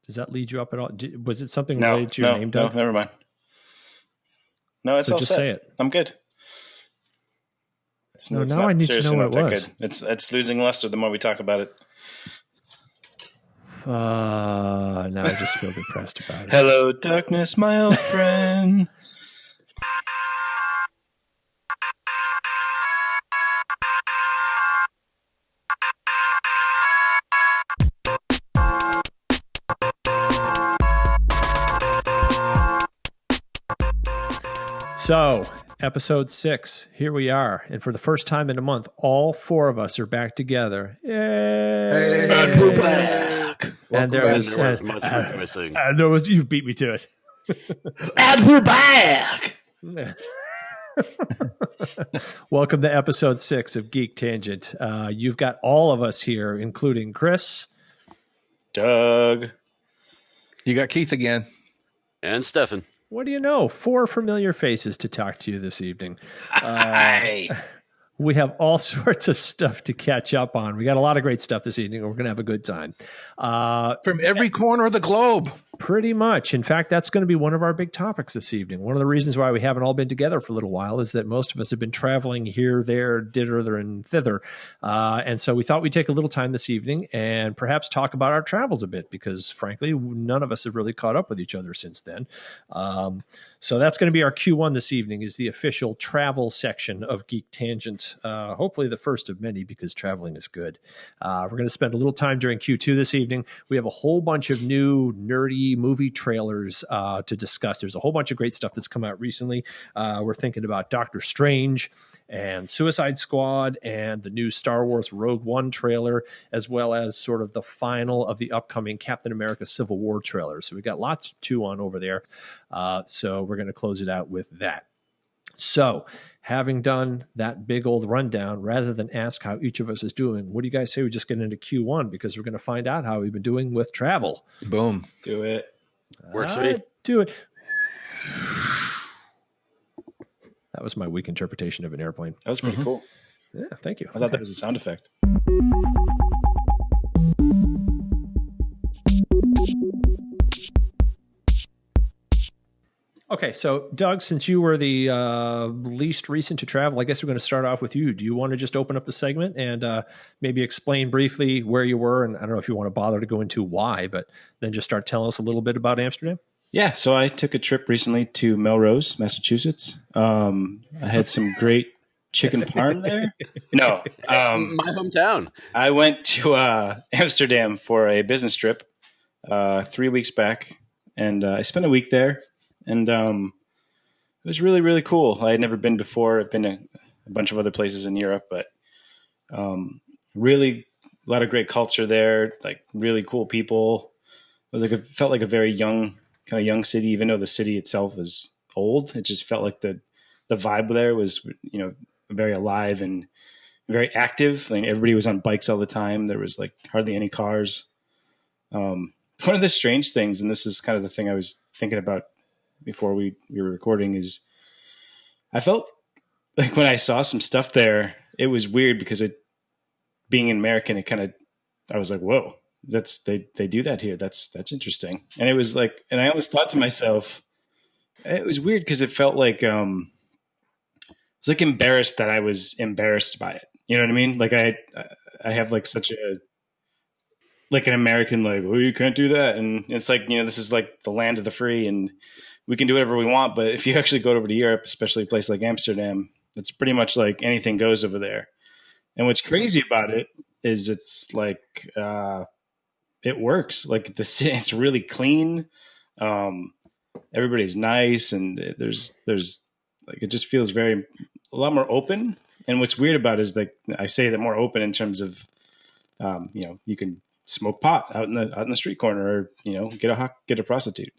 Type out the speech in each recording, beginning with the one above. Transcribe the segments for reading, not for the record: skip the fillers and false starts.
Does that lead you up at all? Was it something No, related to your name, Doug? No, never mind. No, it's all just set. Say it. I'm good. No, now I need to know what it was. It's losing luster the more we talk about it. Now I just feel depressed about it. Hello, darkness, my old friend. So, episode 6, here we are. And for the first time in a month, all 4 of us are back together. Yay! And we're back. And there was much missing. You beat me to it. And we're back. Welcome to episode 6 of Geek Tangent. You've got all of us here, including Chris, Doug. You got Keith again. And Stefan. What do you know? 4 familiar faces to talk to you this evening. Hi. We have all sorts of stuff to catch up on. We got a lot of great stuff this evening, and we're going to have a good time. From every corner of the globe. Pretty much. In fact, that's going to be one of our big topics this evening. One of the reasons why we haven't all been together for a little while is that most of us have been traveling here, there, dither, and thither. And so we thought we'd take a little time this evening and perhaps talk about our travels a bit because, frankly, none of us have really caught up with each other since then. So that's going to be our Q1 this evening is the official travel section of Geek Tangent. Hopefully the first of many because traveling is good. We're going to spend a little time during Q2 this evening. We have a whole bunch of new nerdy movie trailers to discuss. There's a whole bunch of great stuff that's come out recently. We're thinking about Doctor Strange and Suicide Squad and the new Star Wars Rogue One trailer, as well as sort of the final of the upcoming Captain America Civil War trailer. So we've got lots to chew on over there. So we're going to close it out with that. So having done that big old rundown, rather than ask how each of us is doing, what do you guys say we just get into Q1? Because we're going to find out how we've been doing with travel. Boom. Do it. Works for me. Do it. That was my weak interpretation of an airplane. That was pretty cool. Yeah, thank you. I thought that was a sound effect. Okay, so Doug, since you were the least recent to travel, I guess we're going to start off with you. Do you want to just open up the segment and maybe explain briefly where you were? And I don't know if you want to bother to go into why, but then just start telling us a little bit about Amsterdam. Yeah, so I took a trip recently to Melrose, Massachusetts. I had some great chicken parm there. No, my hometown. I went to Amsterdam for a business trip 3 weeks back, and I spent a week there. And it was really, really cool. I had never been before. I've been a bunch of other places in Europe, but really a lot of great culture there, like really cool people. It felt like a very young city, even though the city itself is old. It just felt like the vibe there was, very alive and very active. Like everybody was on bikes all the time. There was like hardly any cars. One of the strange things, and this is kind of the thing I was thinking about before we were recording, is I felt like when I saw some stuff there, it was weird because being an American, I was like, whoa, they do that here. That's interesting. And it was like, and I always thought to myself, it was weird because it felt like, it's like embarrassed that I was embarrassed by it. You know what I mean? Like I have like such like an American, like, oh, you can't do that. And it's like, this is like the land of the free and we can do whatever we want. But if you actually go over to Europe, especially a place like Amsterdam, it's pretty much like anything goes over there. And what's crazy about it is it's like, it works. Like it's really clean. Everybody's nice. And there's like, it just feels a lot more open. And what's weird about it is like, I say that more open in terms of, you can smoke pot out in the street corner or, get a prostitute.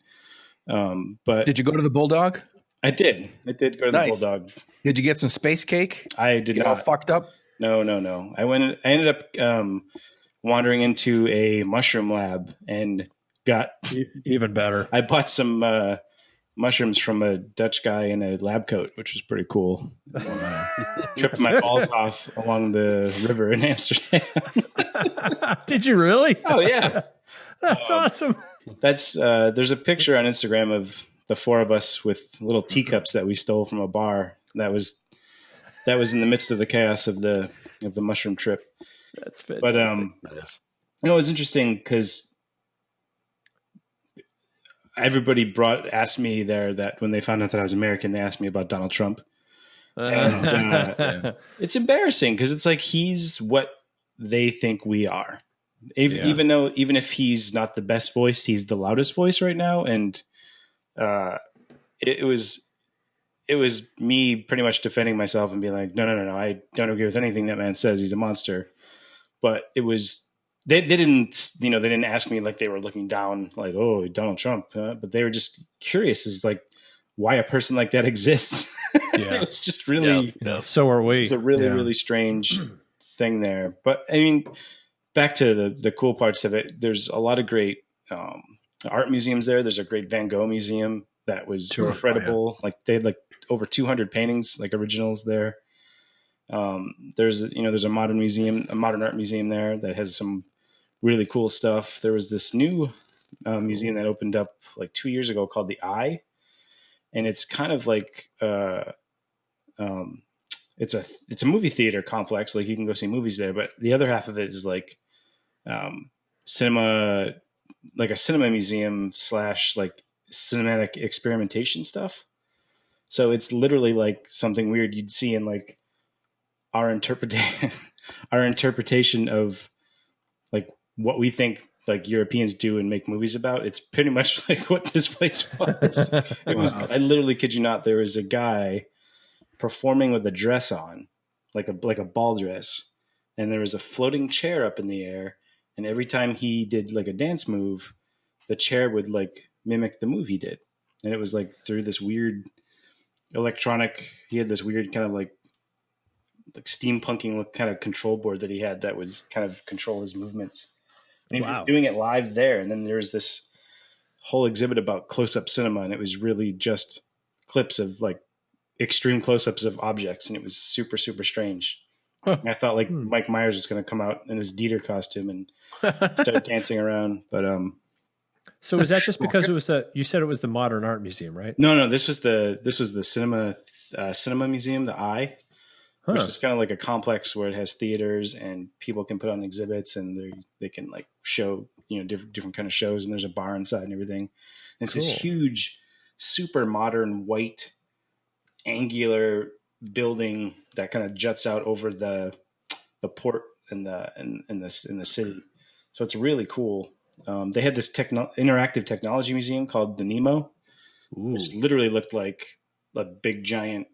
But did you go to the Bulldog? I did go to the Bulldog. Did you get some space cake? I did not. All fucked up? No. I ended up wandering into a mushroom lab and got even better. I bought some mushrooms from a Dutch guy in a lab coat, which was pretty cool. Tripped my balls off along the river in Amsterdam. Did you really? Oh yeah. That's awesome. That's there's a picture on Instagram of the four of us with little teacups that we stole from a bar. That was in the midst of the chaos of the mushroom trip. That's fantastic. But Nice. it was interesting because everybody asked me there that when they found out that I was American, they asked me about Donald Trump. And it's embarrassing because it's like he's what they think we are. Even if he's not the best voice, he's the loudest voice right now. And it was me pretty much defending myself and being like, no, I don't agree with anything that man says. He's a monster. But it was they didn't ask me like they were looking down like, oh, Donald Trump, but they were just curious as like why a person like that exists. Yeah. It's just really so are we. It's a really strange thing there. But I mean, back to the cool parts of it. There's a lot of great art museums there. There's a great Van Gogh museum that was incredible. Like they had like over 200 paintings, like originals there. There's a modern art museum there that has some really cool stuff. There was this new museum that opened up like 2 years ago called the Eye, and it's kind of like it's a movie theater complex. Like you can go see movies there, but the other half of it is like cinema, like a cinema museum / like cinematic experimentation stuff. So it's literally like something weird you'd see in like our interpretation of like what we think like Europeans do and make movies about. It's pretty much like what this place was. It was. I literally kid you not. There was a guy performing with a dress on, like a ball dress, and there was a floating chair up in the air. And every time he did like a dance move, the chair would like mimic the move he did. And it was like through this weird electronic. He had this weird kind of like steampunking look kind of control board that he had that would kind of control his movements. And he was doing it live there. And then there's this whole exhibit about close-up cinema, and it was really just clips of like extreme close-ups of objects, and it was super, super strange. And I thought like Mike Myers was going to come out in his Dieter costume and start dancing around. But so was that just because it was you said it was the Modern Art Museum, right? No, this was the cinema museum, the Eye. Which is kind of like a complex where it has theaters and people can put on exhibits and they can like show, different kind of shows, and there's a bar inside and everything. And it's this huge, super modern white angular building that kind of juts out over the port in the city. So it's really cool. They had this interactive technology museum called the Nemo, which literally looked like a big giant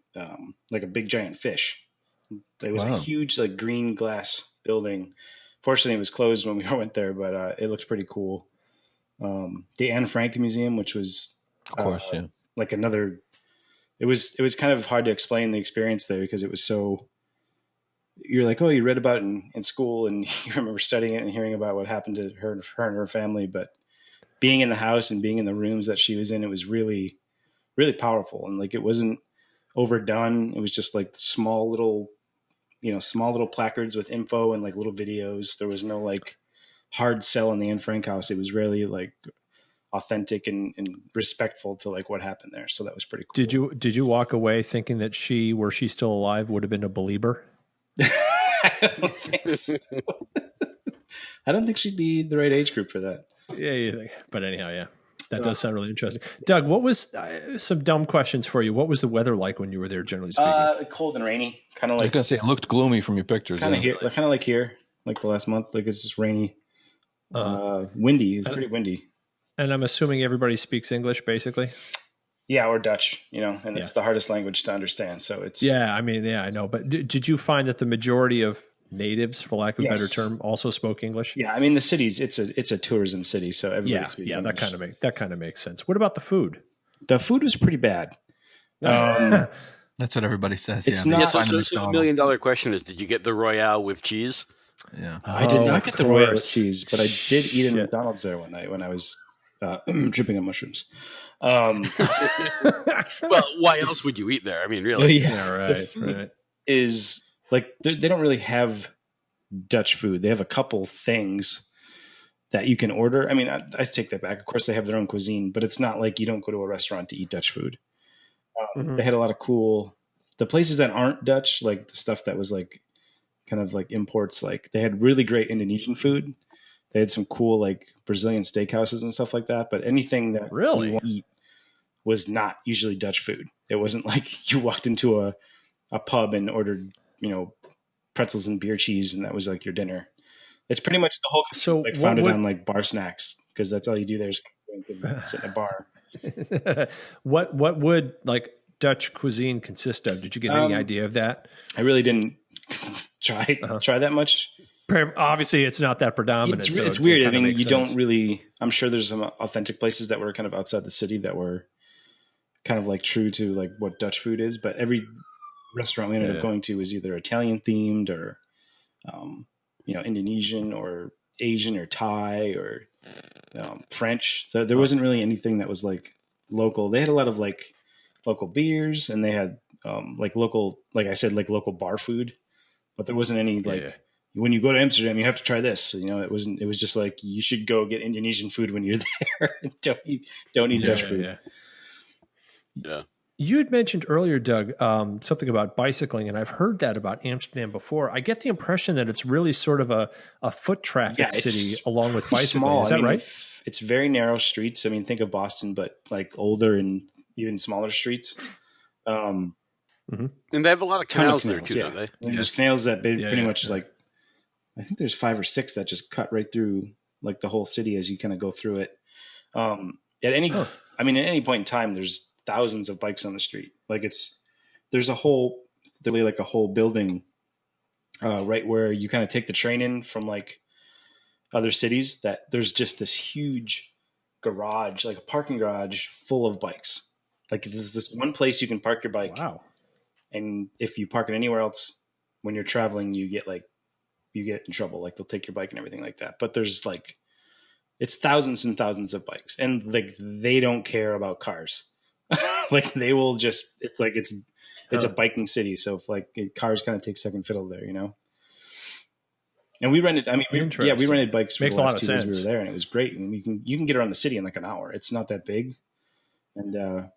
fish. It was a huge like green glass building. Fortunately, it was closed when we went there, but it looked pretty cool. The Anne Frank Museum, which was like another. It was kind of hard to explain the experience there because it was so. You're like, oh, you read about it in school and you remember studying it and hearing about what happened to her and her family, but being in the house and being in the rooms that she was in, it was really, really powerful. And like it wasn't overdone. It was just like small little placards with info and like little videos. There was no like hard sell in the Anne Frank house. It was really like authentic and respectful to like what happened there. So that was pretty cool. Did you walk away thinking that were she still alive, would have been a believer? I don't think so. I don't think she'd be the right age group for that. Yeah, you think. But anyhow, yeah. That does sound really interesting. Doug, what was some dumb questions for you? What was the weather like when you were there, generally speaking? Cold and rainy. Kind of like. I was going to say, it looked gloomy from your pictures. Kind of like here, like the last month. Like it's just rainy, windy. It's pretty windy. And I'm assuming everybody speaks English, basically? Yeah, or Dutch, and it's the hardest language to understand. So it's. Yeah, I mean, yeah, I know. But did you find that the majority of natives, for lack of a better term, also spoke English? Yeah, I mean the cities. It's a tourism city, so everybody speaks English. that kind of makes sense. What about the food? The food was pretty bad. That's what everybody says. It's not. So the $1 million question is: did you get the Royale with cheese? Yeah, I did not get the Royale with cheese, but I did eat in McDonald's there one night when I was dripping on mushrooms. Well, why else would you eat there? I mean, really? Yeah, right. Is like they don't really have Dutch food. They have a couple things, that you can order. I mean, I take that back. Of course, they have their own cuisine, but it's not like you don't go to a restaurant to eat Dutch food. They had a lot of the places that aren't Dutch, like the stuff that was like kind of like imports, like they had really great Indonesian food. They had some cool like Brazilian steakhouses and stuff like that. But anything that you want to eat was not usually Dutch food. It wasn't like you walked into a pub and ordered, pretzels and beer cheese, and that was like your dinner. It's pretty much the whole country, founded on like bar snacks, because that's all you do there is sit in a bar. What would like Dutch cuisine consist of? Did you get any idea of that? I really didn't try that much. Obviously, it's not that predominant. It's weird. I mean, you don't really. I'm sure there's some authentic places that were kind of outside the city that were kind of like true to like what Dutch food is, but every restaurant we ended up going to was either Italian themed or, Indonesian or Asian or Thai or French. So there wasn't really anything that was like local. They had a lot of like local beers, and they had like local, like I said, like local bar food, but there wasn't any like when you go to Amsterdam, you have to try this. It was just like, you should go get Indonesian food when you're there. don't eat Dutch food. Yeah. You had mentioned earlier, Doug, something about bicycling, and I've heard that about Amsterdam before. I get the impression that it's really sort of a foot traffic city along with bicycling. Small. Is that right? It's very narrow streets. I mean, think of Boston, but like older and even smaller streets. And they have a lot of canals there too, don't they? And there's canals that pretty much like, I think there's 5 or 6 that just cut right through like the whole city as you kind of go through it. At any point in time, there's thousands of bikes on the street. Like there's a whole building right where you kind of take the train in from like other cities, that there's just this huge garage, like a parking garage full of bikes. Like there's this one place you can park your bike. Wow. And if you park it anywhere else when you're traveling, you get in trouble. Like they'll take your bike and everything like that. But there's like, it's thousands and thousands of bikes, and like they don't care about cars. Like they will just, it's like it's a biking city. So if like cars kind of take second fiddle there, And we rented. I mean, we rented bikes for the last 2 days we were there, and it was great. And you can get around the city in like an hour. It's not that big, and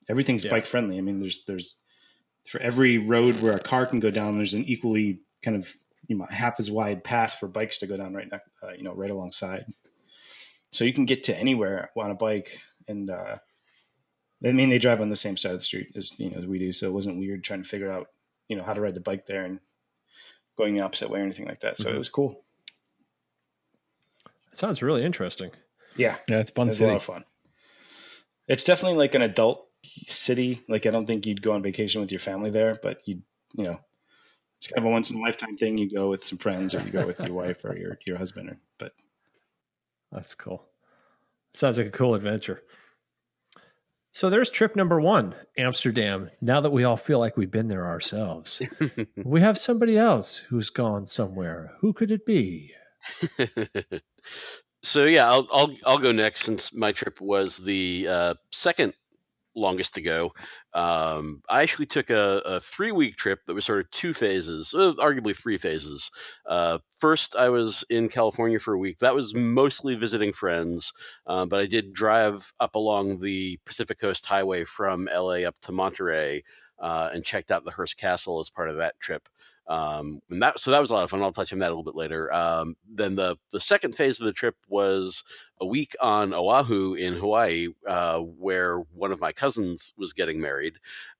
everything's bike friendly. I mean, there's for every road where a car can go down, there's an equally kind of half as wide path for bikes to go down right alongside. So you can get to anywhere on a bike, and they drive on the same side of the street as we do. So it wasn't weird trying to figure out how to ride the bike there and going the opposite way or anything like that. So it was cool. It sounds really interesting. Yeah, it's fun. It's a lot of fun. It's definitely like an adult city. Like I don't think you'd go on vacation with your family there, but it's kind of a once in a lifetime thing. You go with some friends, or you go with your wife or your husband. But that's cool. Sounds like a cool adventure. So there's trip number 1, Amsterdam. Now that we all feel like we've been there ourselves, we have somebody else who's gone somewhere. Who could it be? So yeah, I'll go next, since my trip was the second longest to go. I actually took a 3-week trip that was sort of 2 phases, arguably 3 phases. First, I was in California for a week. That was mostly visiting friends, but I did drive up along the Pacific Coast Highway from LA up to Monterey, and checked out the Hearst Castle as part of that trip. So that was a lot of fun. I'll touch on that a little bit later. Then the second phase of the trip was a week on Oahu in Hawaii, where one of my cousins was getting married.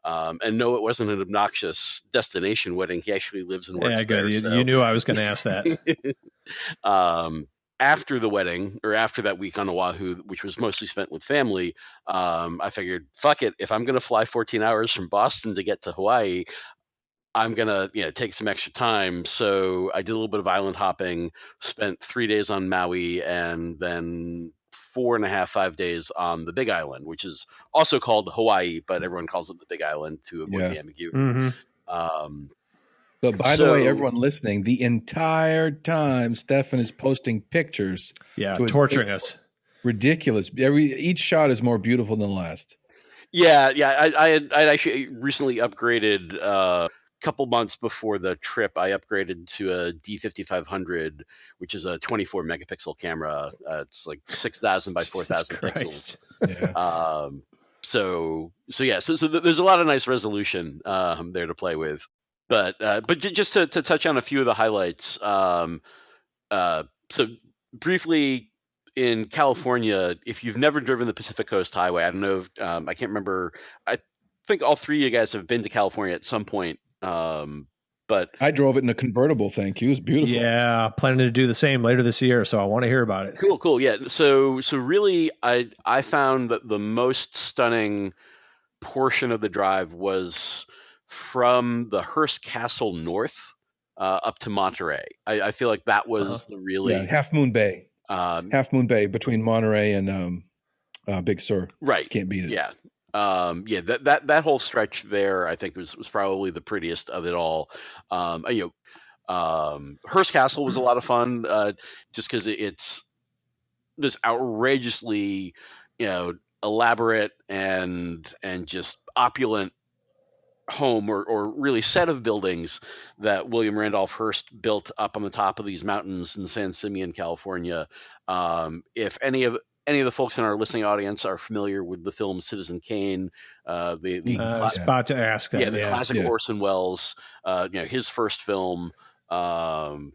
And no, it wasn't an obnoxious destination wedding. He actually lives and works there. You knew I was going to ask that. After the wedding, or after that week on Oahu, which was mostly spent with family, I figured, fuck it. If I'm going to fly 14 hours from Boston to get to Hawaii, I'm going to take some extra time. So I did a little bit of island hopping, spent 3 days on Maui, and then 4.5, 5 days on the Big Island, which is also called Hawaii, but everyone calls it the Big Island to avoid the ambiguity. Mm-hmm. But by the way, everyone listening, the entire time Stefan is posting pictures. Yeah, torturing us. Ridiculous. Each shot is more beautiful than the last. Yeah. I'd actually recently upgraded couple months before the trip, I upgraded to a D5500, which is a 24 megapixel camera. It's like 6,000 by 4,000 pixels. Yeah. So there's a lot of nice resolution there to play with. But just to touch on a few of the highlights. So briefly, in California, if you've never driven the Pacific Coast Highway, I don't know. I can't remember. I think all three of you guys have been to California at some point. But I drove it in a convertible. Thank you. It's beautiful. Yeah, planning to do the same later this year, so I want to hear about it. Cool. Yeah. So really, I found that the most stunning portion of the drive was from the Hearst Castle north up to Monterey. I feel like that was the really Half Moon Bay. Half Moon Bay between Monterey and Big Sur. Right. Can't beat it. Yeah. That whole stretch there, I think was probably the prettiest of it all. Hearst Castle was a lot of fun, just because it's this outrageously, elaborate and just opulent home or really set of buildings that William Randolph Hearst built up on the top of these mountains in San Simeon, California. If any of the folks in our listening audience are familiar with the film Citizen Kane, I was about to ask that. The classic Orson Welles, his first film, that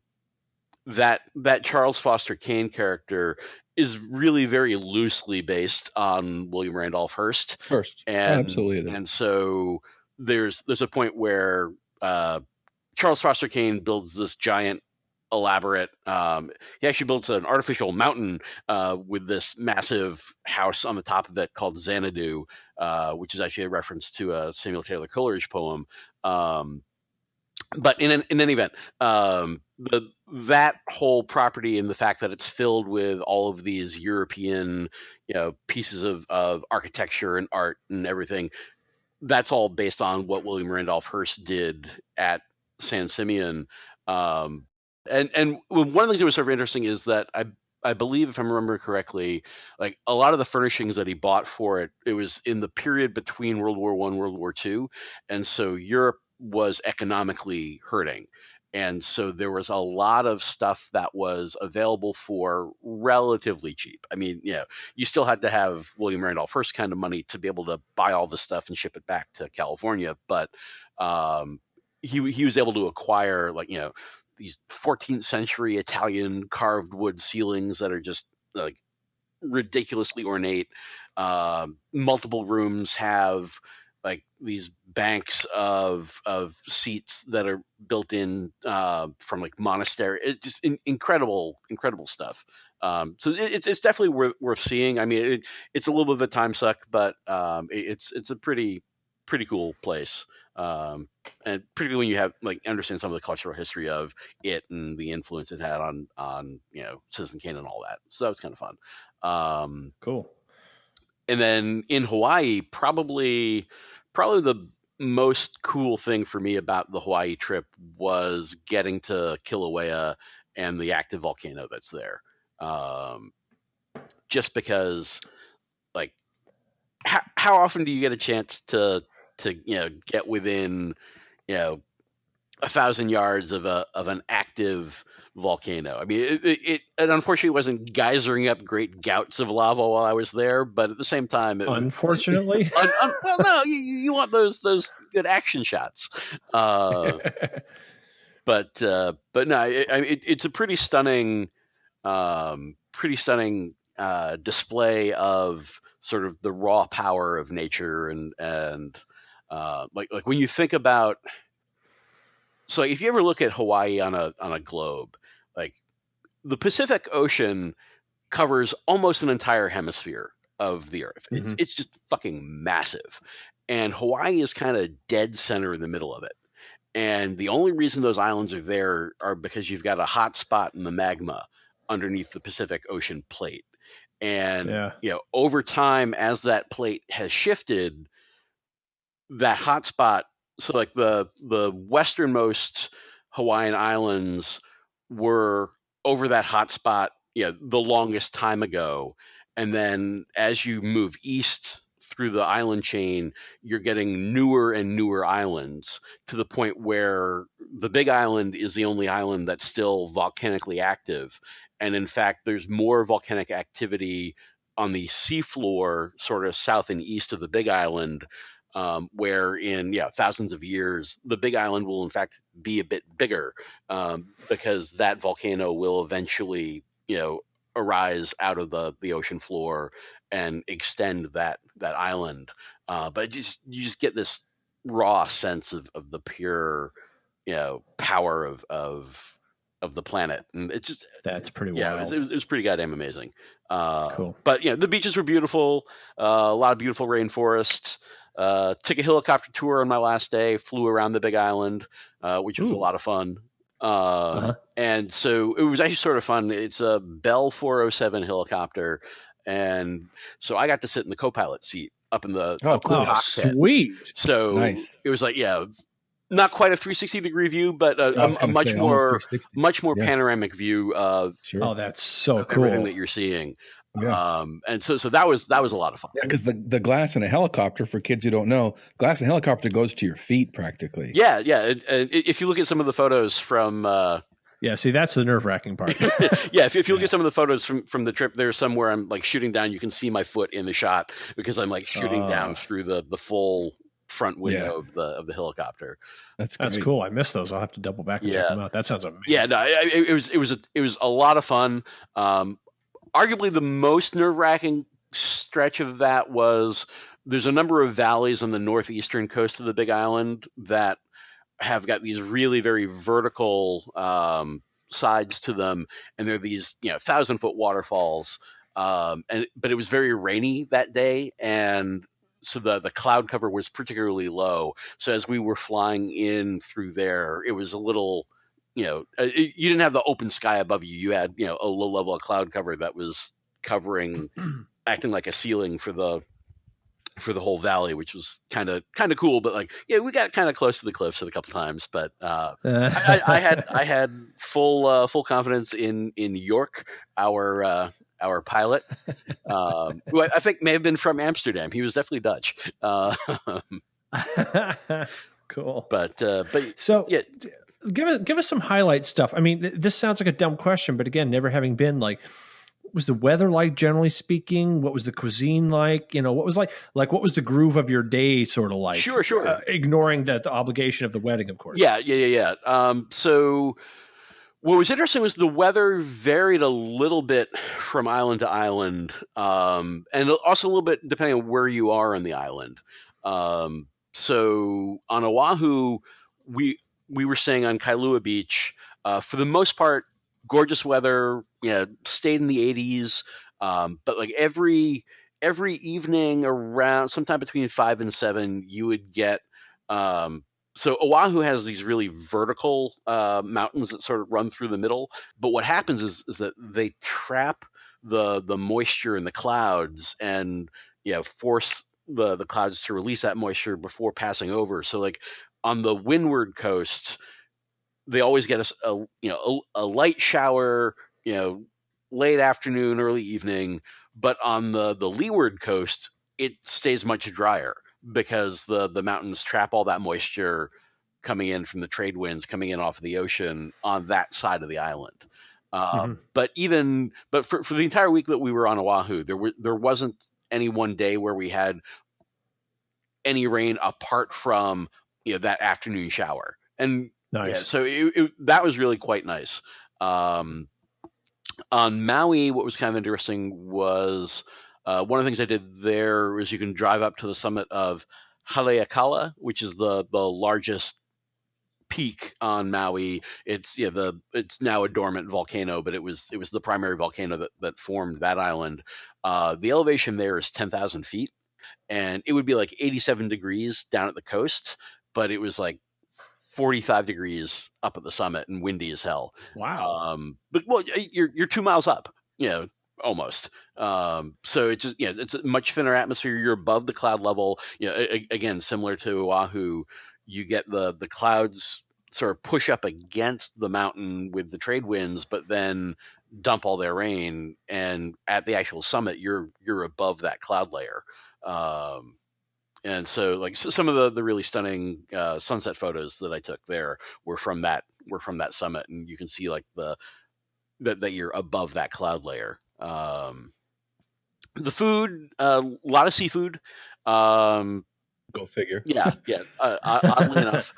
Charles Foster Kane character is really very loosely based on William Randolph Hearst. Absolutely it is. And so there's a point where Charles Foster Kane builds this giant, elaborate. He actually builds an artificial mountain with this massive house on the top of it called Xanadu, which is actually a reference to a Samuel Taylor Coleridge poem. But in any event, that whole property and the fact that it's filled with all of these European, pieces of architecture and art and everything, that's all based on what William Randolph Hearst did at San Simeon. And one of the things that was sort of interesting is that I believe, if I'm remembering correctly, like a lot of the furnishings that he bought for it was in the period between World War I, World War II, and so Europe was economically hurting. And so there was a lot of stuff that was available for relatively cheap. I mean, you still had to have William Randolph Hearst kind of money to be able to buy all this stuff and ship it back to California. But he was able to acquire, these 14th century Italian carved wood ceilings that are just like ridiculously ornate. Multiple rooms have like these banks of seats that are built in from like monastery. It's just incredible stuff. So it's definitely worth seeing. I mean, it's a little bit of a time suck, but it's a pretty cool place. And particularly when you have understand some of the cultural history of it and the influence it had on Citizen Kane and all that. So that was kind of fun. Cool. And then in Hawaii, probably the most cool thing for me about the Hawaii trip was getting to Kilauea and the active volcano that's there. Just because, how often do you get a chance to get within 1,000 yards of an active volcano? I mean, it unfortunately wasn't geysering up great gouts of lava while I was there, but at the same time, unfortunately, well, no, you want those good action shots. But no, it's a pretty stunning display of sort of the raw power of nature and like when you think about. So if you ever look at Hawaii on a globe, like the Pacific Ocean covers almost an entire hemisphere of the Earth. Mm-hmm. It's just fucking massive. And Hawaii is kind of dead center in the middle of it. And the only reason those islands are there are because you've got a hot spot in the magma underneath the Pacific Ocean plate. And over time, as that plate has shifted, that hot spot, so like the westernmost Hawaiian islands were over that hot spot, the longest time ago. And then as you move east through the island chain, you're getting newer and newer islands to the point where the Big Island is the only island that's still volcanically active. And in fact, there's more volcanic activity on the seafloor, sort of south and east of the Big Island, where in thousands of years, the Big Island will in fact be a bit bigger, because that volcano will eventually, arise out of the ocean floor and extend that island. But you just get this raw sense of the pure, power of the planet, and it's just That's pretty yeah, wild. it was pretty goddamn amazing. Cool. But the beaches were beautiful. A lot of beautiful rainforests. Took a helicopter tour on my last day. Flew around the Big Island, which was a lot of fun. And so it was actually sort of fun. It's a Bell 407 helicopter, and so I got to sit in the co-pilot seat up in the cockpit. Sweet. So nice. It was like not quite a 360-degree view, but a much more panoramic view of that's so cool, everything that you're seeing. Yeah. And so that was a lot of fun. Yeah, because the glass in a helicopter, for kids who don't know, glass in a helicopter goes to your feet practically. Yeah. If you look at some of the photos from see, that's the nerve-wracking part. If you look at some of the photos from the trip, there's some where I'm like shooting down. You can see my foot in the shot because I'm like shooting down through the full front window of the helicopter. That's cool. I missed those. I'll have to double back and check them out. That sounds amazing. Yeah, no, it was a lot of fun. Arguably the most nerve-wracking stretch of that was there's a number of valleys on the northeastern coast of the Big Island that have got these really very vertical sides to them, and they're these 1,000-foot waterfalls. But it was very rainy that day, and so the cloud cover was particularly low. So as we were flying in through there, it was a little, you didn't have the open sky above you. You had, a low level of cloud cover that was covering, acting like a ceiling for the whole valley, which was kind of cool. But we got kind of close to the cliffs a couple times. But I had full confidence in York, our pilot, who I think may have been from Amsterdam. He was definitely Dutch. Cool. But so give us some highlight stuff. I mean, this sounds like a dumb question, but again, never having been, what was the weather like, generally speaking? What was the cuisine like? What was what was the groove of your day sort of like? Sure. Ignoring the obligation of the wedding, of course. Yeah. So what was interesting was the weather varied a little bit from island to island, and also a little bit depending on where you are on the island. So on Oahu, we were staying on Kailua Beach. For the most part, gorgeous weather. Stayed in the 80s. But every evening around sometime between 5 and 7, you would get. So Oahu has these really vertical mountains that sort of run through the middle. But what happens is that they trap the moisture in the clouds and force the clouds to release that moisture before passing over. So on the windward coast, they always get a light shower, late afternoon, early evening. But on the leeward coast, it stays much drier because the mountains trap all that moisture coming in from the trade winds coming in off of the ocean on that side of the island. But for the entire week that we were on Oahu, there wasn't any one day where we had any rain apart from that afternoon shower. And nice. So that was really quite nice. On Maui, what was kind of interesting was one of the things I did there was you can drive up to the summit of Haleakala, which is the largest peak on Maui. It's it's now a dormant volcano, but it was the primary volcano that formed that island. The elevation there is 10,000 feet, and it would be 87 degrees down at the coast, but it was 45 degrees up at the summit and windy as hell. Wow. But you're 2 miles up, almost. So it's just, it's a much thinner atmosphere. You're above the cloud level. Again, similar to Oahu, you get the clouds sort of push up against the mountain with the trade winds, but then dump all their rain, and at the actual summit, you're above that cloud layer. And so, like, some of the really stunning sunset photos that I took there were from that summit, and you can see like that you're above that cloud layer. The food, a lot of seafood. Go figure. Yeah. Oddly enough,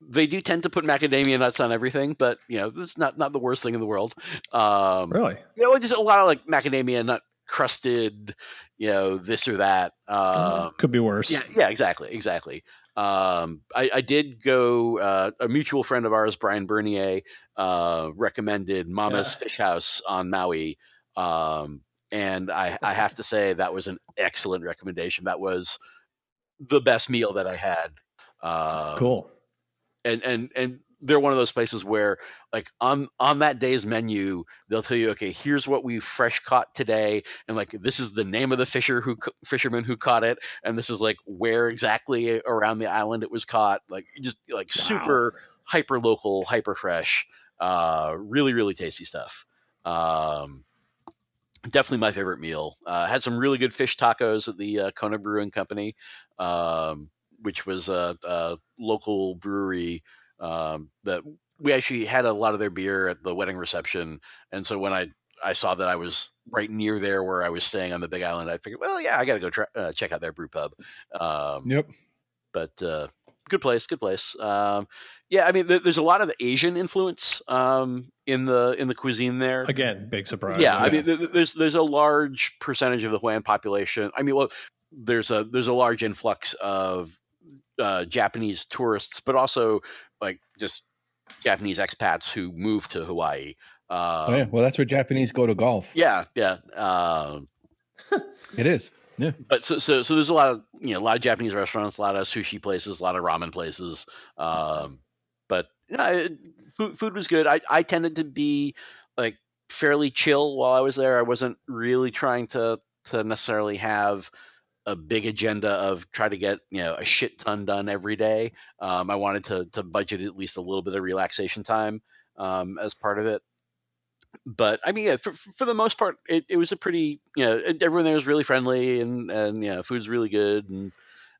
they do tend to put macadamia nuts on everything, but it's not the worst thing in the world. Really? Just a lot of like macadamia nut crusted, this or that. Could be worse. Yeah, exactly. I did go. A mutual friend of ours, Brian Bernier, recommended Mama's Fish House on Maui. And I have to say that was an excellent recommendation. That was the best meal that I had. Cool. And they're one of those places where, like, on that day's menu, they'll tell you, okay, here's what we fresh caught today, and like this is the name of the fisherman who caught it, and this is like where exactly around the island it was caught. Like, just like super hyper local, hyper fresh, really really tasty stuff. Definitely my favorite meal. Had some really good fish tacos at the Kona Brewing Company, which was a local brewery that we actually had a lot of their beer at the wedding reception. And so when I saw that I was right near there where I was staying on the Big Island, I figured, well, yeah, I got to go check out their brew pub. Yep. But good place. Yeah, I mean, there's a lot of Asian influence in the cuisine there. Again, big surprise. Yeah, I mean, there's a large percentage of the Hawaiian population. I mean, well, there's a large influx of Japanese tourists, but also like just Japanese expats who move to Hawaii. Well, that's where Japanese go to golf. Yeah. It is. Yeah. But so there's a lot of Japanese restaurants, a lot of sushi places, a lot of ramen places. But food was good. I tended to be like fairly chill while I was there. I wasn't really trying to necessarily have a big agenda of try to get a shit ton done every day. I wanted to budget at least a little bit of relaxation time as part of it. But I mean, yeah, for the most part, it was a pretty everyone there was really friendly, and food's really good, and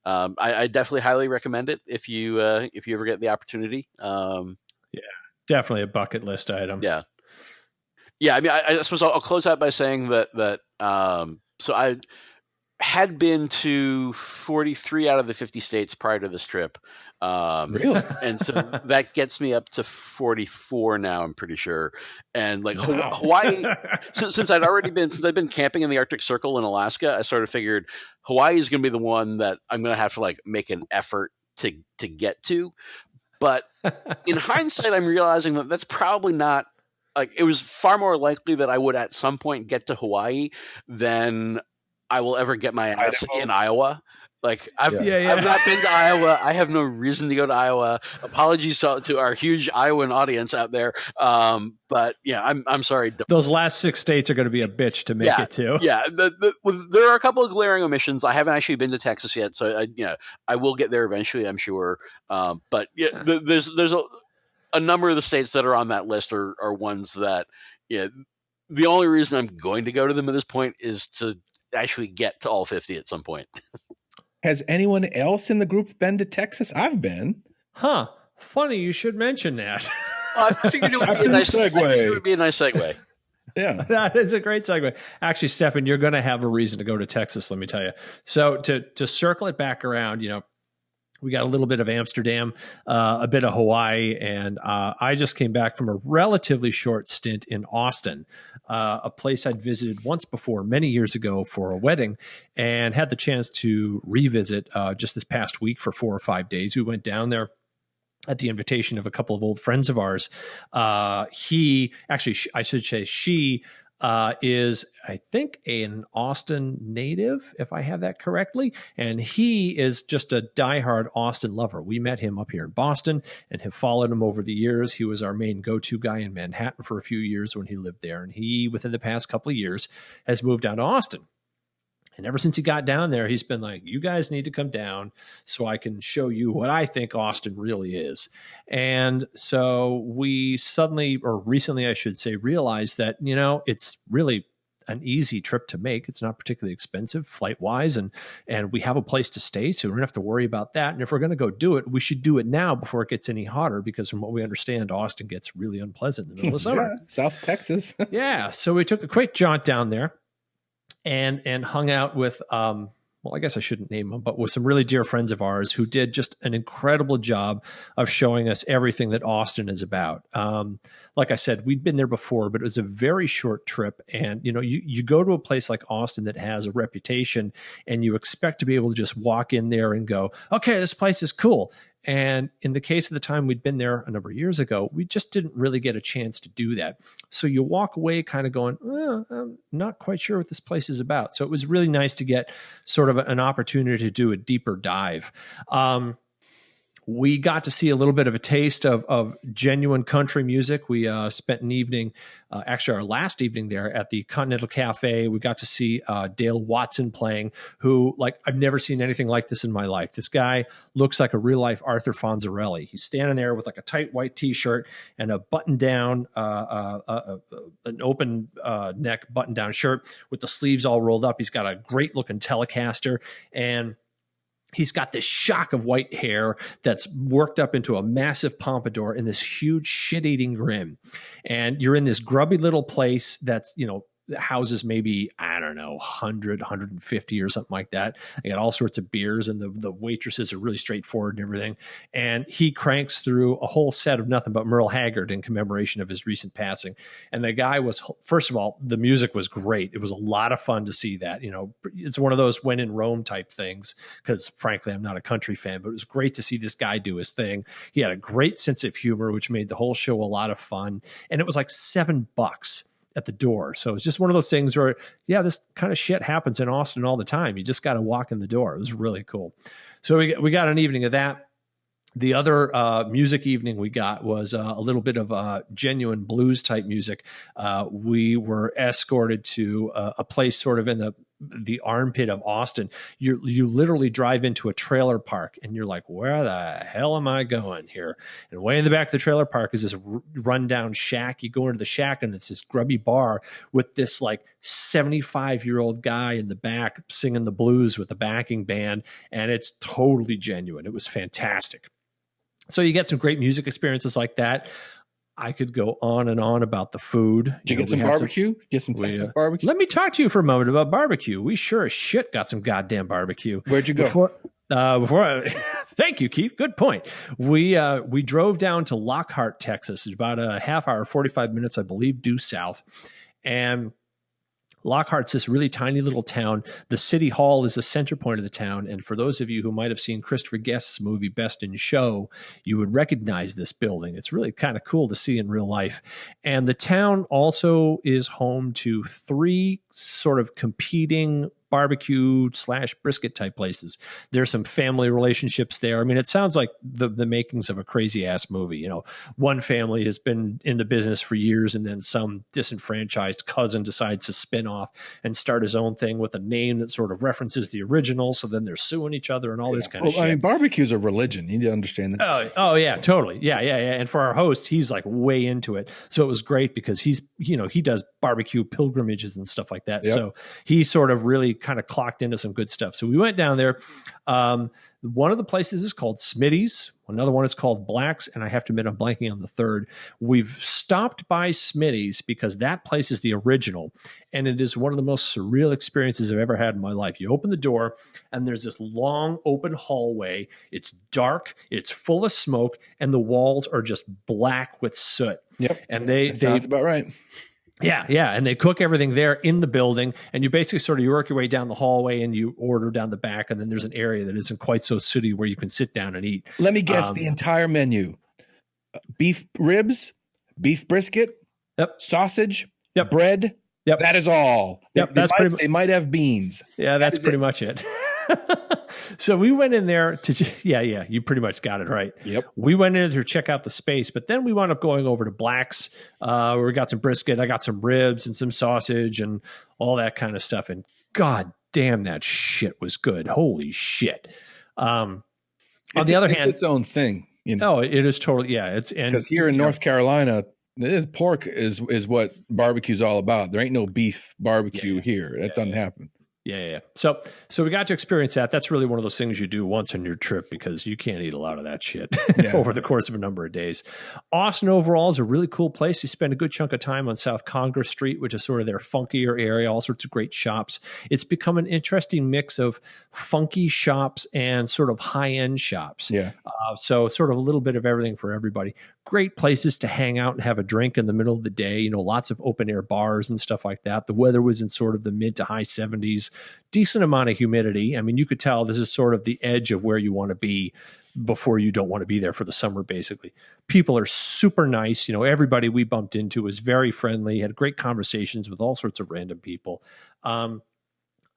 I definitely highly recommend it if you ever get the opportunity. Yeah, definitely a bucket list item. Yeah. I mean, I suppose I'll close out by saying that so I had been to 43 out of the 50 states prior to this trip. Really? And so that gets me up to 44 now, I'm pretty sure. And like Hawaii, since I've been camping in the Arctic Circle in Alaska, I sort of figured Hawaii is going to be the one that I'm going to have to like make an effort to get to. But in hindsight, I'm realizing that that's probably not, like, it was far more likely that I would at some point get to Hawaii than I will ever get my ass in Iowa. Like, I've not been to Iowa. I have no reason to go to Iowa. Apologies to our huge Iowan audience out there. But yeah, I'm sorry. Those last 6 states are going to be a bitch to make it to. Yeah, there are a couple of glaring omissions. I haven't actually been to Texas yet, so I will get there eventually, I'm sure. But yeah, there's a number of the states that are on that list are ones that the only reason I'm going to go to them at this point is to actually get to all 50 at some point. Has anyone else in the group been to Texas? I've been. Huh. Funny you should mention that. I figured it would be a nice segue. It would be a nice segue. Yeah. That is a great segue. Actually, Stefan, you're going to have a reason to go to Texas, let me tell you. So to circle it back around, we got a little bit of Amsterdam, a bit of Hawaii, and I just came back from a relatively short stint in Austin, a place I'd visited once before many years ago for a wedding, and had the chance to revisit just this past week for 4 or 5 days. We went down there at the invitation of a couple of old friends of ours. I should say she is, I think, an Austin native, if I have that correctly. And he is just a diehard Austin lover. We met him up here in Boston and have followed him over the years. He was our main go-to guy in Manhattan for a few years when he lived there. And he, within the past couple of years, has moved down to Austin. And ever since he got down there, he's been like, you guys need to come down so I can show you what I think Austin really is. And so we suddenly, or recently, I should say, realized that, it's really an easy trip to make. It's not particularly expensive flight wise. And we have a place to stay, so we don't have to worry about that. And if we're going to go do it, we should do it now before it gets any hotter, because from what we understand, Austin gets really unpleasant in the middle of summer. Yeah, South Texas. Yeah. So we took a quick jaunt down there and hung out with, I guess I shouldn't name them, but with some really dear friends of ours who did just an incredible job of showing us everything that Austin is about. Like I said, we'd been there before, but it was a very short trip. And, you go to a place like Austin that has a reputation, and you expect to be able to just walk in there and go, okay, this place is cool. And in the case of the time we'd been there a number of years ago, we just didn't really get a chance to do that. So you walk away kind of going, I'm not quite sure what this place is about. So it was really nice to get sort of an opportunity to do a deeper dive. We got to see a little bit of a taste of genuine country music. We spent an evening, actually our last evening there at the Continental Cafe. We got to see Dale Watson playing, who, like, I've never seen anything like this in my life. This guy looks like a real life Arthur Fonzarelli. He's standing there with like a tight white t-shirt and a button down, an open neck button down shirt with the sleeves all rolled up. He's got a great looking Telecaster, and he's got this shock of white hair that's worked up into a massive pompadour and this huge shit-eating grin. And you're in this grubby little place that's, houses maybe, I don't know, 100, 150 or something like that. They got all sorts of beers, and the waitresses are really straightforward and everything. And he cranks through a whole set of nothing but Merle Haggard in commemoration of his recent passing. And the guy was, first of all, the music was great. It was a lot of fun to see that. It's one of those when in Rome type things, because frankly, I'm not a country fan, but it was great to see this guy do his thing. He had a great sense of humor, which made the whole show a lot of fun. And it was like $7 at the door. So it's just one of those things where, yeah, this kind of shit happens in Austin all the time. You just got to walk in the door. It was really cool. So we got an evening of that. The other music evening we got was a little bit of genuine blues type music. We were escorted to a place sort of in the armpit of Austin. You literally drive into a trailer park, and you're like, where the hell am I going here? And way in the back of the trailer park is this rundown shack. You go into the shack, and it's this grubby bar with this like 75-year-old guy in the back singing the blues with the backing band, and it's totally genuine. It was fantastic. So you get some great music experiences like that. I could go on and on about the food. Did you get some barbecue? Get some Texas barbecue? Let me talk to you for a moment about barbecue. We sure as shit got some goddamn barbecue. Where'd you go? Thank you, Keith. Good point. We drove down to Lockhart, Texas. It's about a half hour, 45 minutes, I believe, due south. And Lockhart's this really tiny little town. The city hall is the center point of the town. And for those of you who might have seen Christopher Guest's movie Best in Show, you would recognize this building. It's really kind of cool to see in real life. And the town also is home to 3 sort of competing barbecue / brisket type places. There's some family relationships there. I mean, it sounds like the makings of a crazy ass movie. One family has been in the business for years, and then some disenfranchised cousin decides to spin off and start his own thing with a name that sort of references the original. So then they're suing each other and all this kind of shit. I mean, barbecue's a religion. You need to understand that. Oh yeah, totally. Yeah. And for our host, he's like way into it. So it was great because he does barbecue pilgrimages and stuff like that. Yep. So he sort of really kind of clocked into some good stuff. So we went down there. One of the places is called Smitty's. Another one is called Black's. And I have to admit, I'm blanking on the third. We've stopped by Smitty's because that place is the original. And it is one of the most surreal experiences I've ever had in my life. You open the door and there's this long open hallway. It's dark. It's full of smoke. And the walls are just black with soot. Yep. And that sounds about right. Yeah. And they cook everything there in the building, and you basically you work your way down the hallway and you order down the back, and then there's an area that isn't quite so sooty where you can sit down and eat. Let me guess the entire menu: beef ribs, beef brisket, sausage, bread. Yep. That is all. Yep. They might have beans. Yeah, that's pretty much it. So we went in there to, you pretty much got it right. Yep. We went in to check out the space, but then we wound up going over to Black's, where we got some brisket. I got some ribs and some sausage and all that kind of stuff. And God damn, that shit was good. Holy shit. On the other hand, it's its own thing. You know, it is totally, yeah. It's because here in North Carolina, pork is what barbecue's all about. There ain't no beef barbecue here. That doesn't happen. Yeah. So we got to experience that. That's really one of those things you do once on your trip because you can't eat a lot of that shit over the course of a number of days. Austin overall is a really cool place. You spend a good chunk of time on South Congress Street, which is sort of their funkier area, all sorts of great shops. It's become an interesting mix of funky shops and sort of high-end shops. Yeah. So sort of a little bit of everything for everybody. Great places to hang out and have a drink in the middle of the day. You know, lots of open air bars and stuff like that. The weather was in sort of the mid to high 70s, decent amount of humidity. I mean, you could tell this is sort of the edge of where you want to be before you don't want to be there for the summer, basically. People are super nice. You know, everybody we bumped into was very friendly, had great conversations with all sorts of random people. I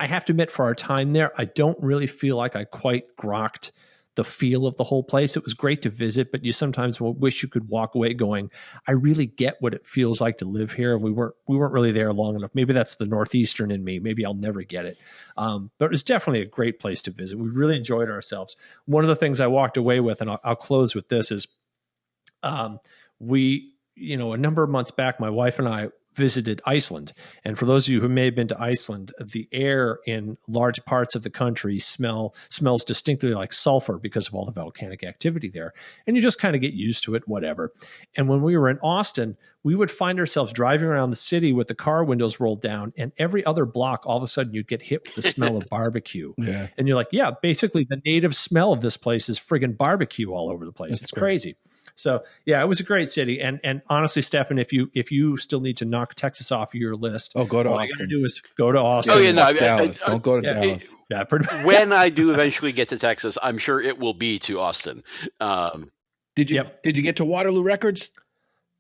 have to admit, for our time there, I don't really feel like I quite grokked the feel of the whole place. It was great to visit, but you sometimes wish you could walk away going, I really get what it feels like to live here. And we weren't really there long enough. Maybe that's the Northeastern in me. Maybe I'll never get it. But it was definitely a great place to visit. We really enjoyed ourselves. One of the things I walked away with, and I'll close with this, is we, a number of months back, my wife and I visited Iceland. And for those of you who may have been to Iceland, the air in large parts of the country smells distinctly like sulfur because of all the volcanic activity there. And you just kind of get used to it, whatever. And when we were in Austin, we would find ourselves driving around the city with the car windows rolled down, and every other block, all of a sudden you'd get hit with the smell of barbecue. Yeah. And you're like, yeah, basically the native smell of this place is friggin' barbecue all over the place. It's crazy. So yeah, it was a great city. And honestly, Stefan, if you still need to knock Texas off your list, go to Austin. All you got to do is go to Austin. Oh yeah, no, Dallas. Don't go to Dallas. When I do eventually get to Texas, I'm sure it will be to Austin. Did you get to Waterloo Records?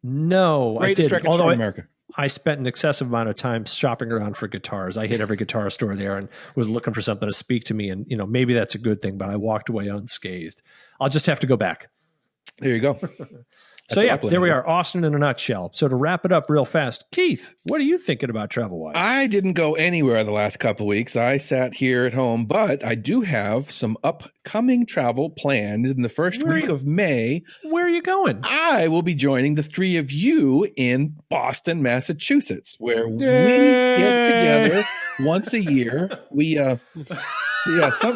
No, Greatest records from America. I spent an excessive amount of time shopping around for guitars. I hit every guitar store there and was looking for something to speak to me. And maybe that's a good thing, but I walked away unscathed. I'll just have to go back. There you go. So yeah, there we are, Austin in a nutshell. So to wrap it up real fast, Keith, what are you thinking about travel-wise? I didn't go anywhere the last couple of weeks. I sat here at home, but I do have some upcoming travel planned in the first week of May. Where are you going? I will be joining the three of you in Boston, Massachusetts, where we get together once a year. We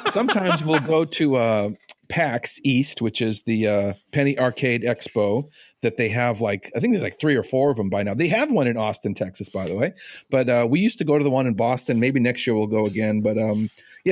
sometimes we'll go to PAX East, which is the Penny Arcade Expo that they have. I think there's 3 or 4 of them by now. They have one in Austin, Texas, by the way. But we used to go to the one in Boston. Maybe next year we'll go again. But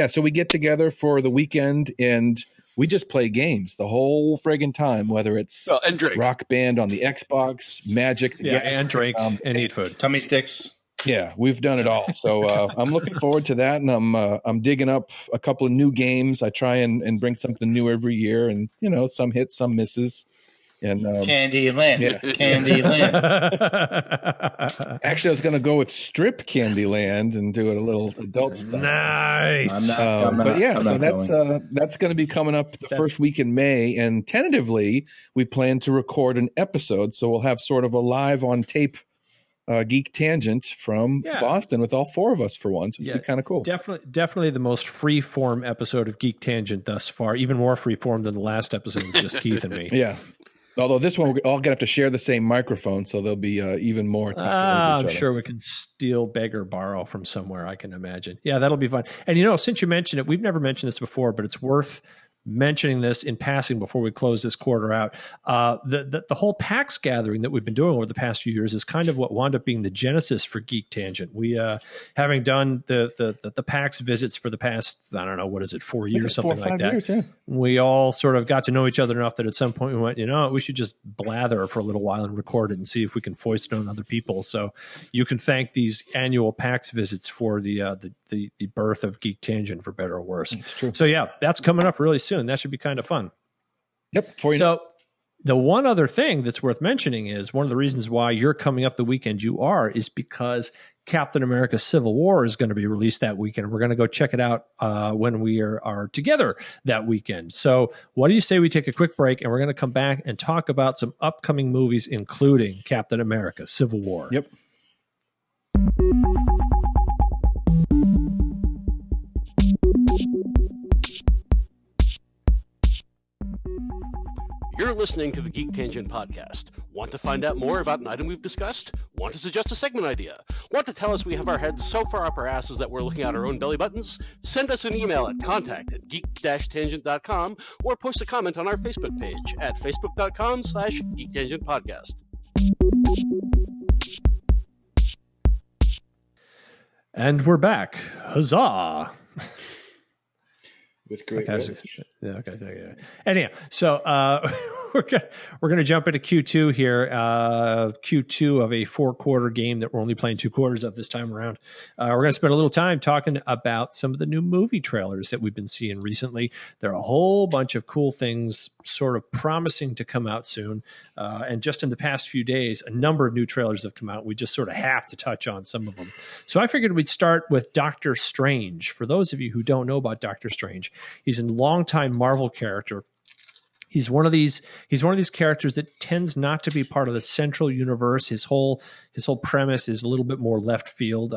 so we get together for the weekend and we just play games the whole friggin' time, whether it's Rock Band on the Xbox, Magic. And drink and eat food. Tummy sticks. Yeah, we've done it all. So I'm looking forward to that, and I'm digging up a couple of new games. I try and bring something new every year, and some hits, some misses. And Candyland, yeah. Candyland. Actually, I was going to go with Strip Candyland and do it a little adult style. Nice. That's going to be coming up the first week in May, and tentatively we plan to record an episode, so we'll have sort of a live on tape. Geek Tangent from Boston with all 4 of us for once. It'd be kind of cool. Definitely the most free form episode of Geek Tangent thus far. Even more free form than the last episode with just Keith and me. Yeah. Although this one, we're all going to have to share the same microphone, so there'll be even more. I'm sure we can steal, beg, or borrow from somewhere, I can imagine. Yeah, that'll be fun. And, since you mentioned it, we've never mentioned this before, but it's worth mentioning this in passing before we close this quarter out. The whole PAX gathering that we've been doing over the past few years is kind of what wound up being the genesis for Geek Tangent. We, having done the PAX visits for the past, I don't know, 4 years, something like that. 4 or 5 years, we all sort of got to know each other enough that at some point we went, we should just blather for a little while and record it and see if we can foist it on other people. So you can thank these annual PAX visits for the birth of Geek Tangent, for better or worse. It's true. So yeah, that's coming up really soon. That should be kind of fun. Yep. The one other thing that's worth mentioning is one of the reasons why you're coming up the weekend you are is because Captain America Civil War is going to be released that weekend. We're going to go check it out when we are together that weekend. So what do you say we take a quick break and we're going to come back and talk about some upcoming movies, including Captain America Civil War. Yep. listening to the Geek Tangent podcast. Want to find out more about an item we've discussed? Want to suggest a segment idea? Want to tell us we have our heads so far up our asses that we're looking at our own belly buttons? Send us an email at contact@geek-tangent.com or post a comment on our Facebook page at facebook.com/geektangentpodcast. And we're back. Huzzah! With great relish. Yeah, okay. Yeah. Anyhow, so we're gonna jump into Q2 here. Q2 of a 4-quarter game that we're only playing 2 quarters of this time around. We're gonna spend a little time talking about some of the new movie trailers that we've been seeing recently. There are a whole bunch of cool things sort of promising to come out soon. And just in the past few days, a number of new trailers have come out. We just sort of have to touch on some of them. So I figured we'd start with Doctor Strange. For those of you who don't know about Doctor Strange, he's a longtime Marvel character. He's one of these characters that tends not to be part of the central universe. His whole premise is a little bit more left field.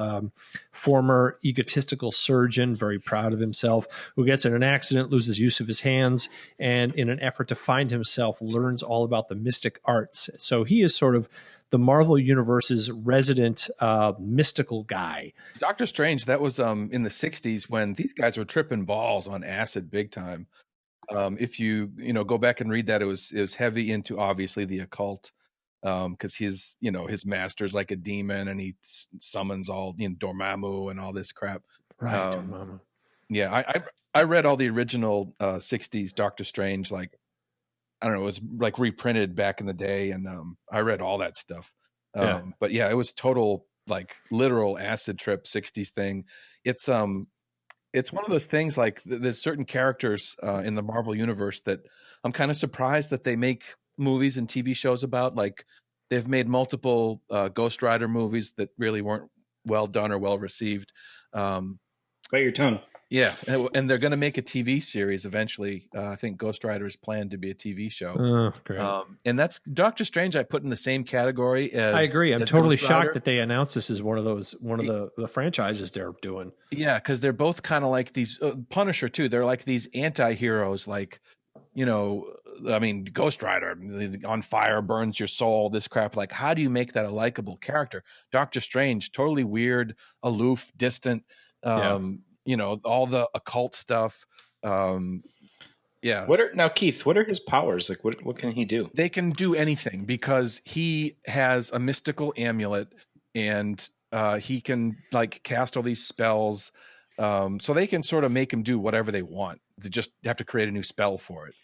Former egotistical surgeon, very proud of himself, who gets in an accident, loses use of his hands, and in an effort to find himself, learns all about the mystic arts. So he is sort of the Marvel Universe's resident mystical guy. Doctor Strange, that was in the 60s when these guys were tripping balls on acid big time. If you go back and read that, it was heavy into obviously the occult, because his master's like a demon and he summons all Dormammu and all this crap. Right, Dormammu. Yeah, I read all the original 60s Doctor Strange, like I don't know, it was like reprinted back in the day, and I read all that stuff. But yeah, it was total like literal acid trip 60s thing. It's one of those things like there's certain characters in the Marvel universe that I'm kind of surprised that they make movies and TV shows about. Like they've made multiple Ghost Rider movies that really weren't well done or well received. Bite your tongue. Yeah, and they're going to make a TV series eventually. I think Ghost Rider is planned to be a TV show. Oh, great. And that's Doctor Strange. I put in the same category as. I agree. I'm as totally Ghost Rider. shocked that they announced this as one of the franchises they're doing. Yeah, because they're both kind of like these Punisher too. They're like these anti-heroes, like Ghost Rider on fire burns your soul. This crap. Like, how do you make that a likable character? Doctor Strange, totally weird, aloof, distant. All the occult stuff. Yeah. Keith, what are his powers? Like, what can he do? They can do anything because he has a mystical amulet and he can like cast all these spells. So they can sort of make him do whatever they want. They just have to create a new spell for it.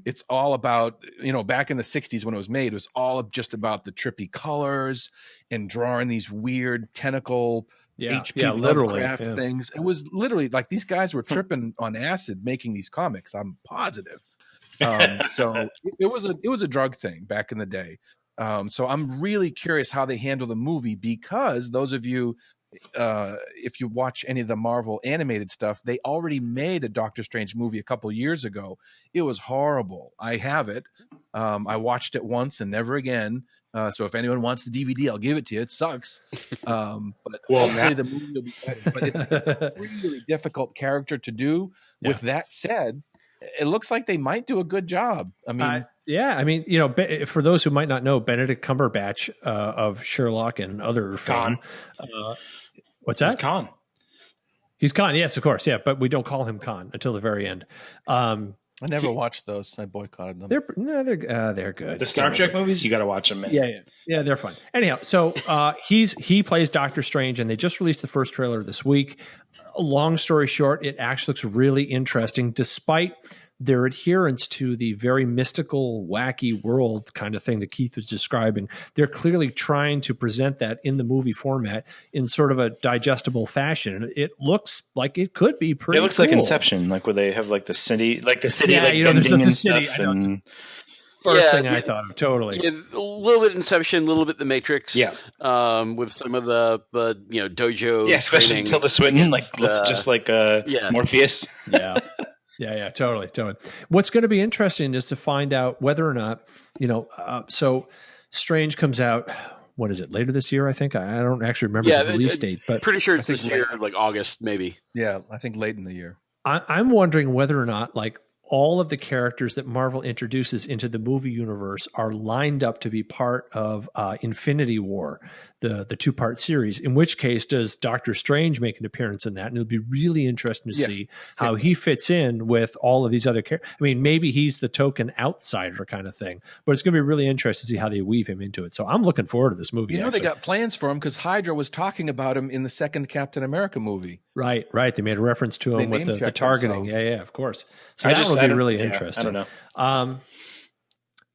It's all about, back in the 60s when it was made, it was all just about the trippy colors and drawing these weird tentacle HP Lovecraft things. It was literally like these guys were tripping on acid making these comics. I'm positive. So it was a drug thing back in the day. So I'm really curious how they handle the movie, because those of you, if you watch any of the Marvel animated stuff, they already made a Doctor Strange movie a couple years ago. It was horrible. I have it. I watched it once and never again. So if anyone wants the DVD, I'll give it to you. It sucks. But hopefully the movie will be better. But it's a really difficult character to do. Yeah. With that said, it looks like they might do a good job. I mean, for those who might not know, Benedict Cumberbatch of Sherlock and other fame. What's that? He's Khan. He's Khan, yes, of course, yeah. But we don't call him Khan until the very end. I never watched those. I boycotted them. They're good. The Star Trek movies, you got to watch them. Man. Yeah, they're fun. Anyhow, so he plays Doctor Strange, and they just released the first trailer this week. Long story short, it actually looks really interesting, despite their adherence to the very mystical, wacky world kind of thing that Keith was describing. They're clearly trying to present that in the movie format in sort of a digestible fashion. And it looks like it could be pretty It looks cool. like Inception, like where they have like the city, yeah, like there's bending and city. stuff. And First thing I thought of, totally. Yeah, a little bit Inception, a little bit The Matrix. Yeah. With some of the dojo. Yeah, especially Tilda Swinton, looks just like Morpheus. Yeah, totally. What's going to be interesting is to find out whether or not, so Strange comes out, what is it, later this year, I think? I don't actually remember the release date. But pretty sure it's this year, like August, maybe. Yeah, I think late in the year. I'm wondering whether or not, like, all of the characters that Marvel introduces into the movie universe are lined up to be part of Infinity War, the 2-part series. In which case, does Doctor Strange make an appearance in that? And it'll be really interesting to see how he fits in with all of these other characters. I mean, maybe he's the token outsider kind of thing, but it's going to be really interesting to see how they weave him into it. So I'm looking forward to this movie. They got plans for him because Hydra was talking about him in the second Captain America movie. Right. They made a reference to him with the targeting. Yeah, of course. So that will be really interesting. I don't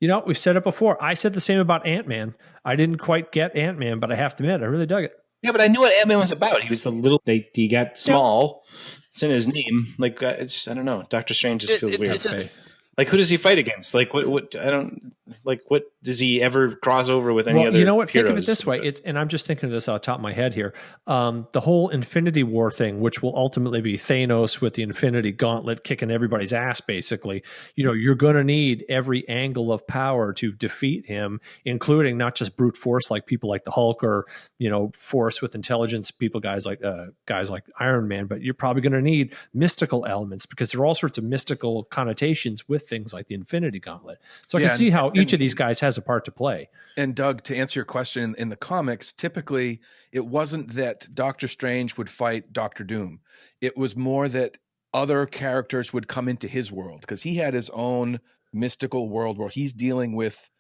know. We've said it before. I said the same about Ant-Man. I didn't quite get Ant-Man, but I have to admit, I really dug it. Yeah, but I knew what Ant-Man was about. He was a little. He got small. Yeah. It's in his name. Like I don't know. Doctor Strange just feels weird. Like, who does he fight against? Like, what? I don't like. What does he ever cross over with any other? You know what? Heroes? Think of it this way. And I'm just thinking of this off the top of my head here. The whole Infinity War thing, which will ultimately be Thanos with the Infinity Gauntlet kicking everybody's ass. Basically, you're going to need every angle of power to defeat him, including not just brute force like people like the Hulk or force with intelligence people, guys like Iron Man. But you're probably going to need mystical elements because there are all sorts of mystical connotations with things like the Infinity Gauntlet. So I can see how each of these guys has a part to play. And Doug, to answer your question, in the comics, typically it wasn't that Doctor Strange would fight Doctor Doom. It was more that other characters would come into his world because he had his own mystical world where he's dealing with,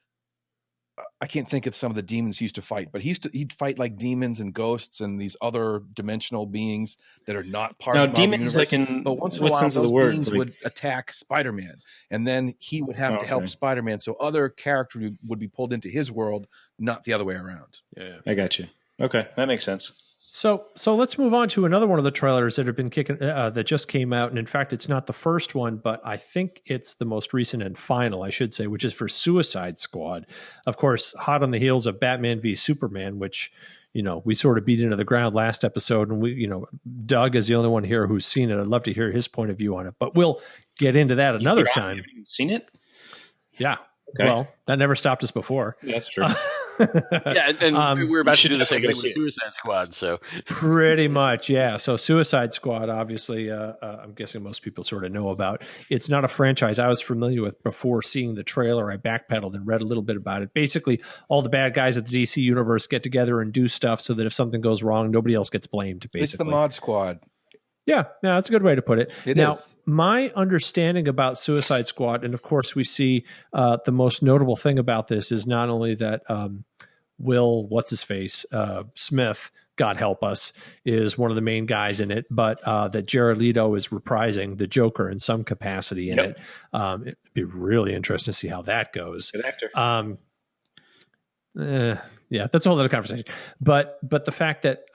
I can't think of some of the demons he used to fight, but he'd fight like demons and ghosts and these other dimensional beings that are not part of the demons. Universe. But once in a while, those beings would attack Spider-Man, and then he would have to help Spider-Man. So other characters would be pulled into his world, not the other way around. Yeah, I got you. Okay, that makes sense. So let's move on to another one of the trailers that have been kicking that just came out, and in fact, it's not the first one, but I think it's the most recent and final, I should say, which is for Suicide Squad. Of course, hot on the heels of Batman v Superman, which we sort of beat into the ground last episode, and Doug is the only one here who's seen it. I'd love to hear his point of view on it, but we'll get into that another time. Have you seen it? Yeah. Okay. Well, that never stopped us before. Yeah, that's true. Yeah, and we're about to do the same thing with Suicide Squad. So pretty much, yeah. So Suicide Squad, obviously, I'm guessing most people sort of know about. It's not a franchise I was familiar with before seeing the trailer. I backpedaled and read a little bit about it. Basically, all the bad guys at the DC universe get together and do stuff so that if something goes wrong, nobody else gets blamed. Basically, it's the Mod Squad. Yeah, that's a good way to put it. Now, my understanding about Suicide Squad, and of course we see the most notable thing about this is not only that Will, what's-his-face, Smith, God help us, is one of the main guys in it, but that Jared Leto is reprising the Joker in some capacity in it. It'd be really interesting to see how that goes. Good actor. Yeah, that's a whole other conversation. But the fact that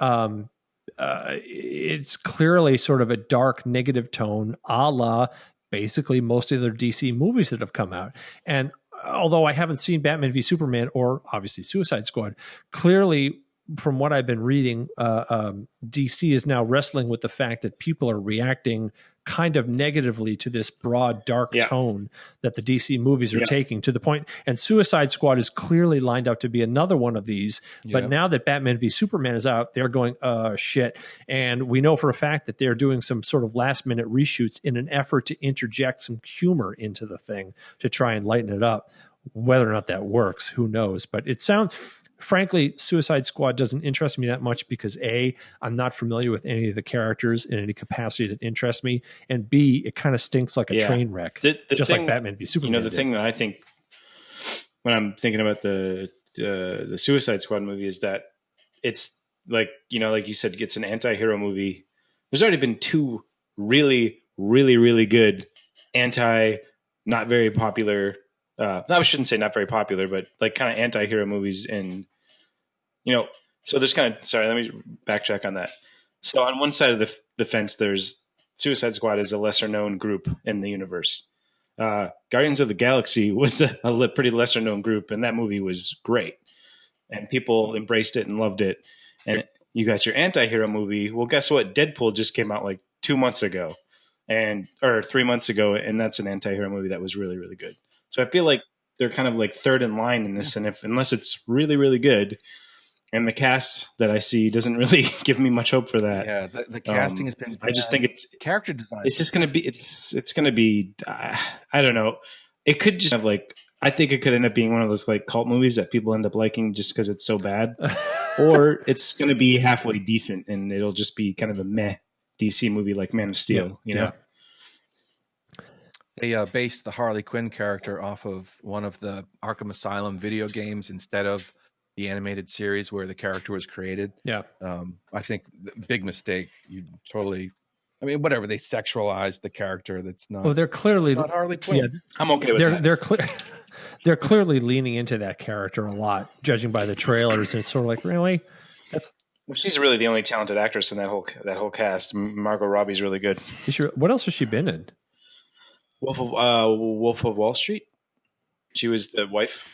it's clearly sort of a dark, negative tone, a la basically most of the DC movies that have come out. And although I haven't seen Batman v Superman or obviously Suicide Squad, clearly from what I've been reading, DC is now wrestling with the fact that people are reacting kind of negatively to this broad, dark tone that the DC movies are taking to the point. And Suicide Squad is clearly lined up to be another one of these. But now that Batman v Superman is out, they're going, shit. And we know for a fact that they're doing some sort of last minute reshoots in an effort to interject some humor into the thing to try and lighten it up. Whether or not that works, who knows? But it sounds... Frankly, Suicide Squad doesn't interest me that much because A, I'm not familiar with any of the characters in any capacity that interests me, and B, it kind of stinks like a train wreck, just like Batman v Superman. The thing that I think when I'm thinking about the Suicide Squad movie is that it's like like you said, it's an anti-hero movie. There's already been two really, really, really good not very popular. I shouldn't say not very popular, but like kind of anti-hero movies. And, so there's let me backtrack on that. So on one side of the fence, there's Suicide Squad is a lesser known group in the universe. Guardians of the Galaxy was a pretty lesser known group. And that movie was great and people embraced it and loved it. And you got your anti-hero movie. Well, guess what? Deadpool just came out like 2 months ago or 3 months ago. And that's an anti-hero movie that was really, really good. So I feel like they're kind of like third in line in this, and unless it's really, really good, And the cast that I see doesn't really give me much hope for that. Yeah, the casting has been. I just think character design. It's just going to be. It's going to be. I don't know. It could just have like. I think it could end up being one of those like cult movies that people end up liking just because it's so bad, or it's going to be halfway decent and it'll just be kind of a meh DC movie like Man of Steel. You know. They based the Harley Quinn character off of one of the Arkham Asylum video games instead of the animated series where the character was created. Yeah. I think big mistake. You totally, I mean, whatever, they sexualized the character. That's not. Oh, they're clearly not Harley Quinn. Yeah, I'm okay with that. They're clearly leaning into that character a lot, judging by the trailers. And it's sort of like, really? Well, she's really the only talented actress in that whole cast. Margot Robbie's really good. What else has she been in? Wolf of Wall Street. She was the wife.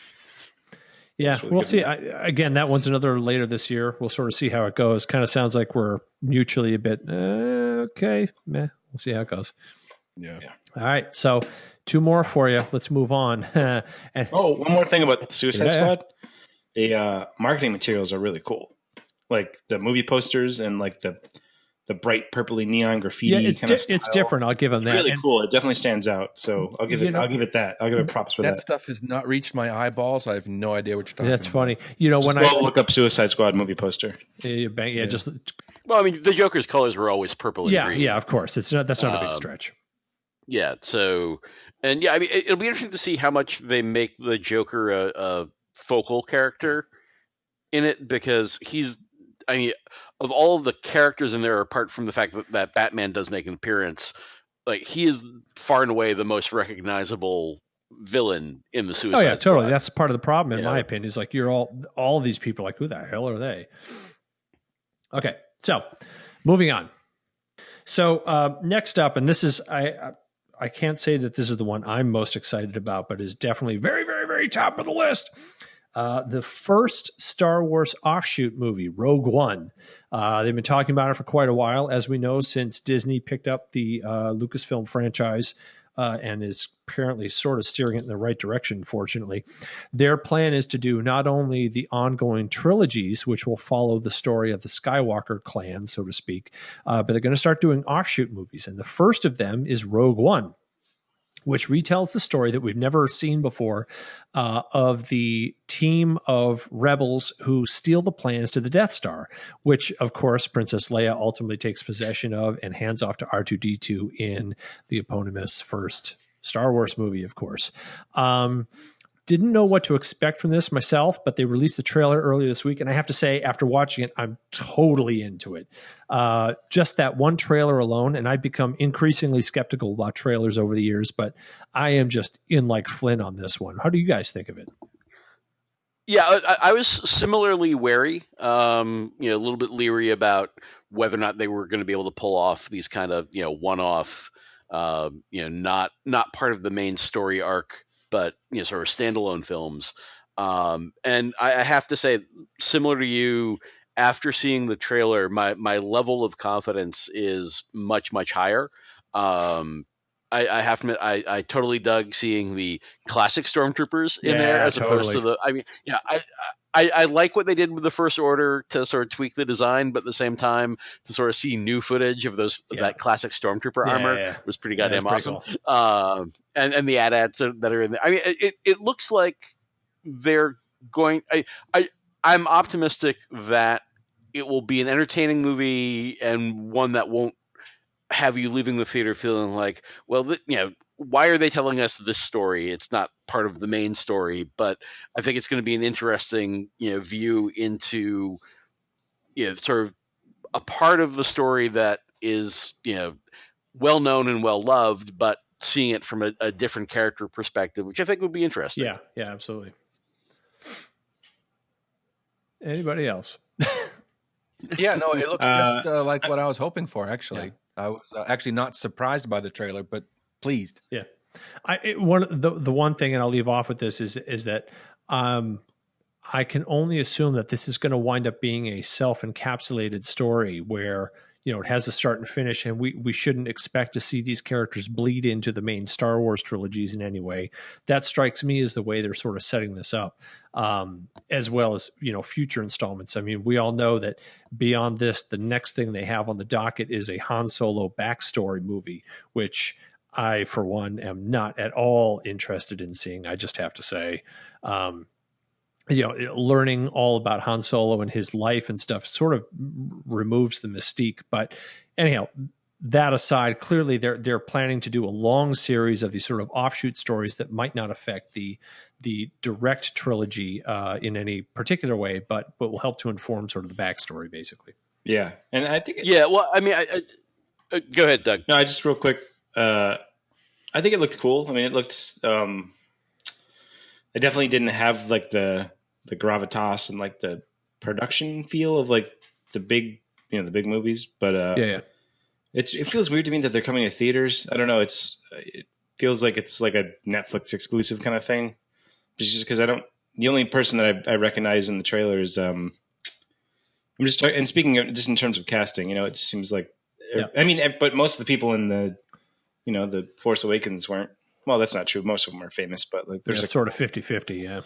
Yeah, really we'll see. Again, that one's another later this year. We'll sort of see how it goes. Kind of sounds like we're mutually a bit okay. Meh. We'll see how it goes. Yeah. All right. So 2 more for you. Let's move on. One more thing about Suicide Squad. The marketing materials are really cool. Like the movie posters and like the bright purpley neon graffiti kind of style. It's different. I'll give them that. Really cool. It definitely stands out. So I'll give it that. I'll give it props for that. That stuff has not reached my eyeballs. I have no idea what you're talking about. That's funny. You know, when I look up Suicide Squad movie poster. Just. Well, I mean, the Joker's colors were always purple and green. Yeah, of course. That's not a big stretch. Yeah. So, and yeah, I mean, it'll be interesting to see how much they make the Joker a focal character in it, because of all of the characters in there, apart from the fact that Batman does make an appearance, like he is far and away the most recognizable villain in the Suicide Squad. Oh yeah, totally. That's part of the problem, in my opinion. Is like you're all these people like, who the hell are they? Okay, so moving on. So next up, and this is I can't say that this is the one I'm most excited about, but is definitely very, very, very top of the list. The first Star Wars offshoot movie, Rogue One. They've been talking about it for quite a while, as we know, since Disney picked up the Lucasfilm franchise and is apparently sort of steering it in the right direction, fortunately. Their plan is to do not only the ongoing trilogies, which will follow the story of the Skywalker clan, so to speak, but they're going to start doing offshoot movies. And the first of them is Rogue One, which retells the story that we've never seen before of the team of rebels who steal the plans to the Death Star, which, of course, Princess Leia ultimately takes possession of and hands off to R2-D2 in the eponymous first Star Wars movie, of course. Didn't know what to expect from this myself, but they released the trailer earlier this week, and I have to say, after watching it, I'm totally into it. Just that one trailer alone, and I've become increasingly skeptical about trailers over the years, but I am just in like Flynn on this one. How do you guys think of it? Yeah, I was similarly wary, a little bit leery about whether or not they were going to be able to pull off these kind of, one-off, not part of the main story arc, but sort of standalone films. And I have to say, similar to you, after seeing the trailer, my level of confidence is much, much higher. I have to admit, I totally dug seeing the classic stormtroopers in there as opposed to the. I mean, yeah, I like what they did with the First Order to sort of tweak the design, but at the same time to sort of see new footage of that classic stormtrooper armor was pretty goddamn awesome. Cool. And the AT-ATs that are in there. I mean, it looks like they're going. I'm optimistic that it will be an entertaining movie and one that won't have you leaving the theater feeling like, well, why are they telling us this story? It's not part of the main story, but I think it's going to be an interesting, view into, sort of a part of the story that is, well known and well loved, but seeing it from a different character perspective, which I think would be interesting. Yeah, absolutely. Anybody else? Yeah, no, it looks just like what I was hoping for, actually. Yeah. I was actually not surprised by the trailer, but pleased. Yeah. The one thing, and I'll leave off with this, is that I can only assume that this is going to wind up being a self-encapsulated story where, it has a start and finish, and we shouldn't expect to see these characters bleed into the main Star Wars trilogies in any way. That strikes me as the way they're sort of setting this up, as well as future installments. I mean, we all know that beyond this, the next thing they have on the docket is a Han Solo backstory movie, which I, for one, am not at all interested in seeing. I just have to say, learning all about Han Solo and his life and stuff sort of removes the mystique. But anyhow, that aside, clearly they're planning to do a long series of these sort of offshoot stories that might not affect the direct trilogy in any particular way, but will help to inform sort of the backstory, basically. Yeah, and I think Well, I mean, go ahead, Doug. No, I just real quick. I think it looked cool. I mean, it looked. It definitely didn't have like the gravitas and like the production feel of like the big movies, but yeah. It feels weird to me that they're coming to theaters. I don't know. It feels like it's like a Netflix exclusive kind of thing. Just because the only person that I recognize in the trailer is and speaking of, just in terms of casting, it seems like I mean, but most of the people in the the Force Awakens weren't. Well, that's not true. Most of them are famous, but like there's sort of 50-50, yeah.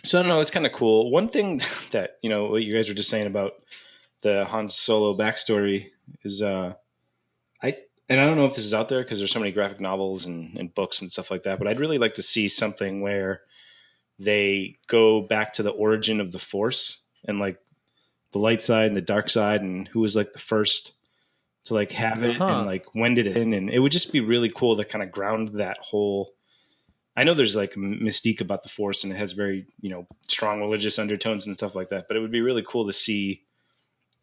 So I don't know. It's kind of cool. One thing that what you guys were just saying about the Han Solo backstory is I don't know if this is out there because there's so many graphic novels and books and stuff like that, but I'd really like to see something where they go back to the origin of the Force and like the light side and the dark side and who was like the first to like have it and like when did it end, and it would just be really cool to kind of ground that whole. I know there's like mystique about the Force and it has very strong religious undertones and stuff like that, but it would be really cool to see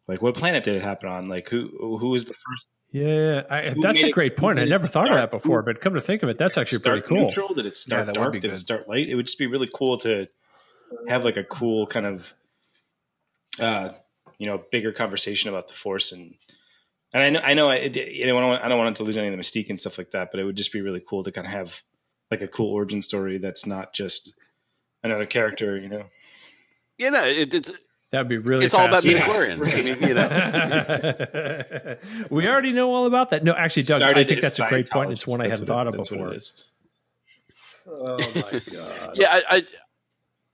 like what planet did it happen on, like who was the first. Yeah, that's a great point. I never thought of that before, but come to think of it, that's actually pretty cool. Neutral? Did it start dark? Did it start light? It would just be really cool to have like a cool kind of bigger conversation about the Force and I know I don't want it to lose any of the mystique and stuff like that, but it would just be really cool to kind of have like a cool origin story that's not just another character, That'd be really. It's all about midichlorians. Yeah. We already know all about that. No, actually, Doug, I think that's a great point. It's one I hadn't thought of before. Oh my god! Yeah,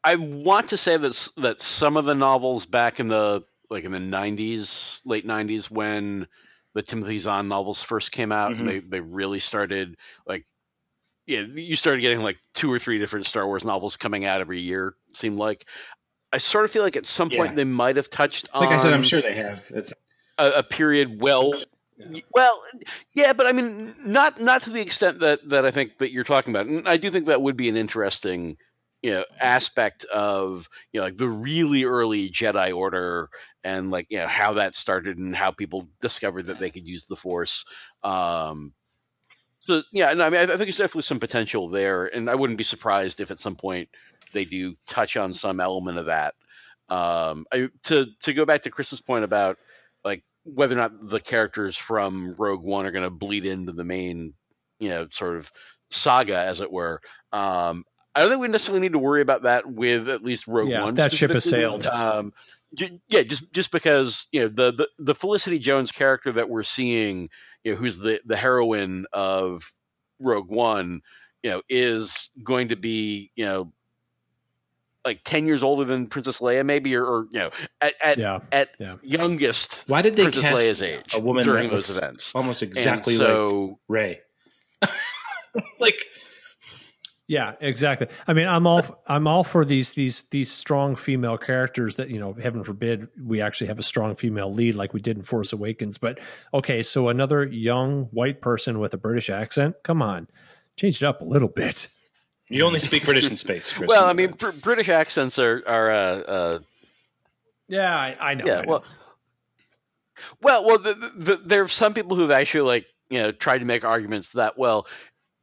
I want to say that some of the novels back in the 90s, late 90s, when the Timothy Zahn novels first came out, and they really started you started getting like 2 or 3 different Star Wars novels coming out every year. Seemed like. I sort of feel like at some point they might have touched on. Like I said, I'm sure they have. It's a period. Well, yeah, but I mean, not to the extent that I think that you're talking about. And I do think that would be an interesting, aspect of like the really early Jedi Order and like how that started and how people discovered that they could use the Force. So yeah, no, I mean, I think there's definitely some potential there, and I wouldn't be surprised if at some point they do touch on some element of that. To go back to Chris's point about like whether or not the characters from Rogue One are going to bleed into the main, sort of saga, as it were. I don't think we necessarily need to worry about that with at least Rogue One. That ship has sailed. Just because the Felicity Jones character that we're seeing, who's the heroine of Rogue One, is going to be like 10 years older than Princess Leia, maybe, or at youngest. Why did they Princess cast Leia's age a woman during those events? Almost exactly like Rey. Yeah, exactly. I mean, I'm all for these strong female characters that, heaven forbid we actually have a strong female lead like we did in Force Awakens. But okay, so another young white person with a British accent, come on, change it up a little bit. You only speak British in space, Chris. Well, I mean, British accents are yeah, I know. Yeah, I know. Well, there are some people who've actually tried to make arguments that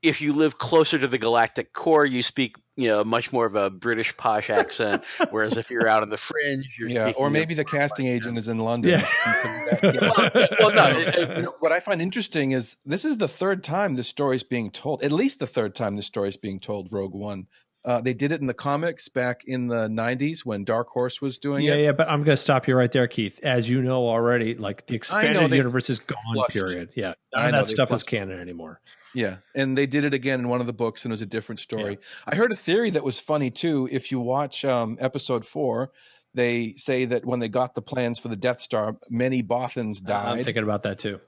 if you live closer to the galactic core, you speak, much more of a British posh accent. Whereas if you're out on the fringe, or maybe the casting agent is in London. Yeah. What I find interesting is this is the third time this story is being told. At least the third time this story is being told. Rogue One, They did it in the comics back in the 90s when Dark Horse was doing it. Yeah, but I'm going to stop you right there, Keith. As you know already, like the expanded universe is gone, flushed. period. Yeah, none of that stuff is canon anymore. Yeah, and they did it again in one of the books, and it was a different story. Yeah. I heard a theory that was funny, too. If you watch episode 4, they say that when they got the plans for the Death Star, many Bothans died. I'm thinking about that, too.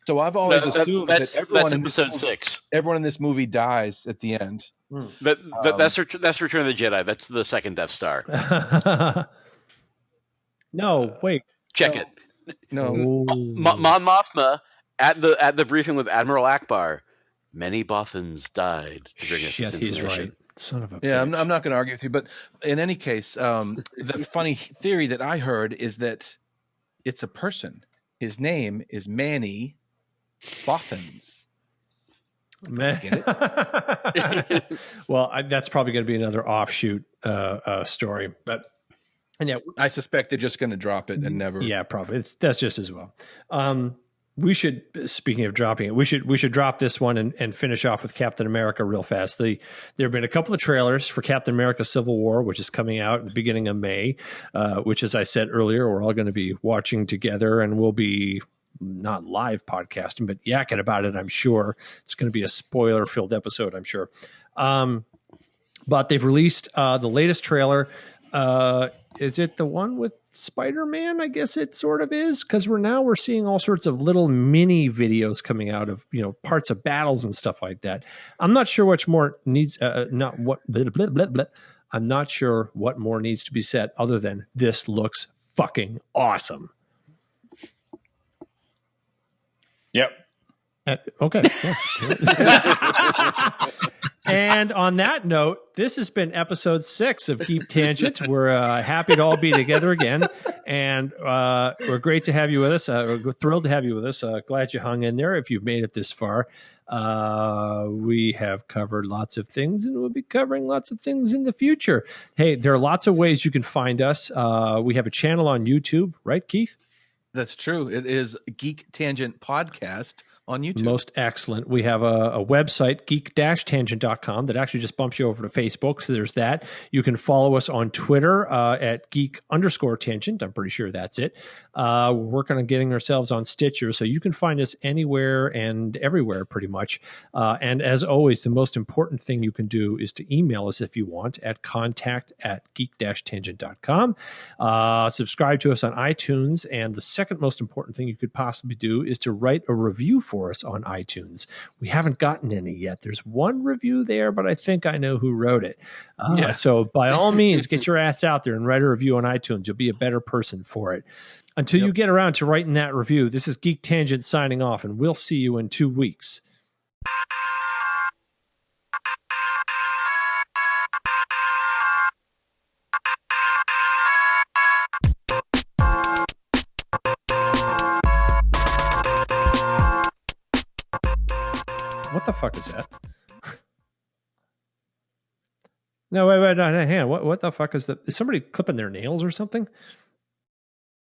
So I've always assumed that everyone in episode 6. Everyone in this movie dies at the end. That's Return of the Jedi. That's the second Death Star. No, wait. Check it. No. Mon Mothma at the briefing with Admiral Akbar. Many Bothans died to bring us this information. He's right. Son of a Yeah, bitch. I'm not going to argue with you, but in any case, the funny theory that I heard is that it's a person. His name is Manny Bothans. Well, that's probably going to be another offshoot story, but and yeah, I suspect they're just going to drop it and never. Yeah, probably. That's just as well. We should, speaking of dropping it, we should drop this one and finish off with Captain America real fast. There have been a couple of trailers for Captain America Civil War, which is coming out at the beginning of May, which, as I said earlier, we're all going to be watching together, and we'll be not live podcasting, but yakking about it, I'm sure. It's going to be a spoiler-filled episode, I'm sure. But they've released the latest trailer. Is it the one with Spider-Man? I guess it sort of is, because we're seeing all sorts of little mini videos coming out of parts of battles and stuff like that. I'm not sure what more needs I'm not sure what more needs to be said other than this looks fucking awesome. Yep. Okay. And on that note, this has been episode 6 of Geek Tangent. We're happy to all be together again, and we're great to have you with us. We're thrilled to have you with us. Glad you hung in there if you've made it this far. We have covered lots of things, and we'll be covering lots of things in the future. Hey, there are lots of ways you can find us. We have a channel on YouTube, right, Keith? That's true. It is Geek Tangent Podcast on YouTube. Most excellent. We have a website, geek-tangent.com, that actually just bumps you over to Facebook. So there's that. You can follow us on Twitter at geek_tangent. I'm pretty sure that's it. We're working on getting ourselves on Stitcher, so you can find us anywhere and everywhere pretty much. And as always, the most important thing you can do is to email us if you want at contact@geek-tangent.com. Subscribe to us on iTunes. And the second most important thing you could possibly do is to write a review for us on iTunes. We haven't gotten any yet. There's one review there, but I think I know who wrote it. So by all means, get your ass out there and write a review on iTunes. You'll be a better person for it. Until you get around to writing that review, this is Geek Tangent signing off, and we'll see you in 2 weeks. What the fuck is that? No, wait, hang on. What the fuck is that? Is somebody clipping their nails or something?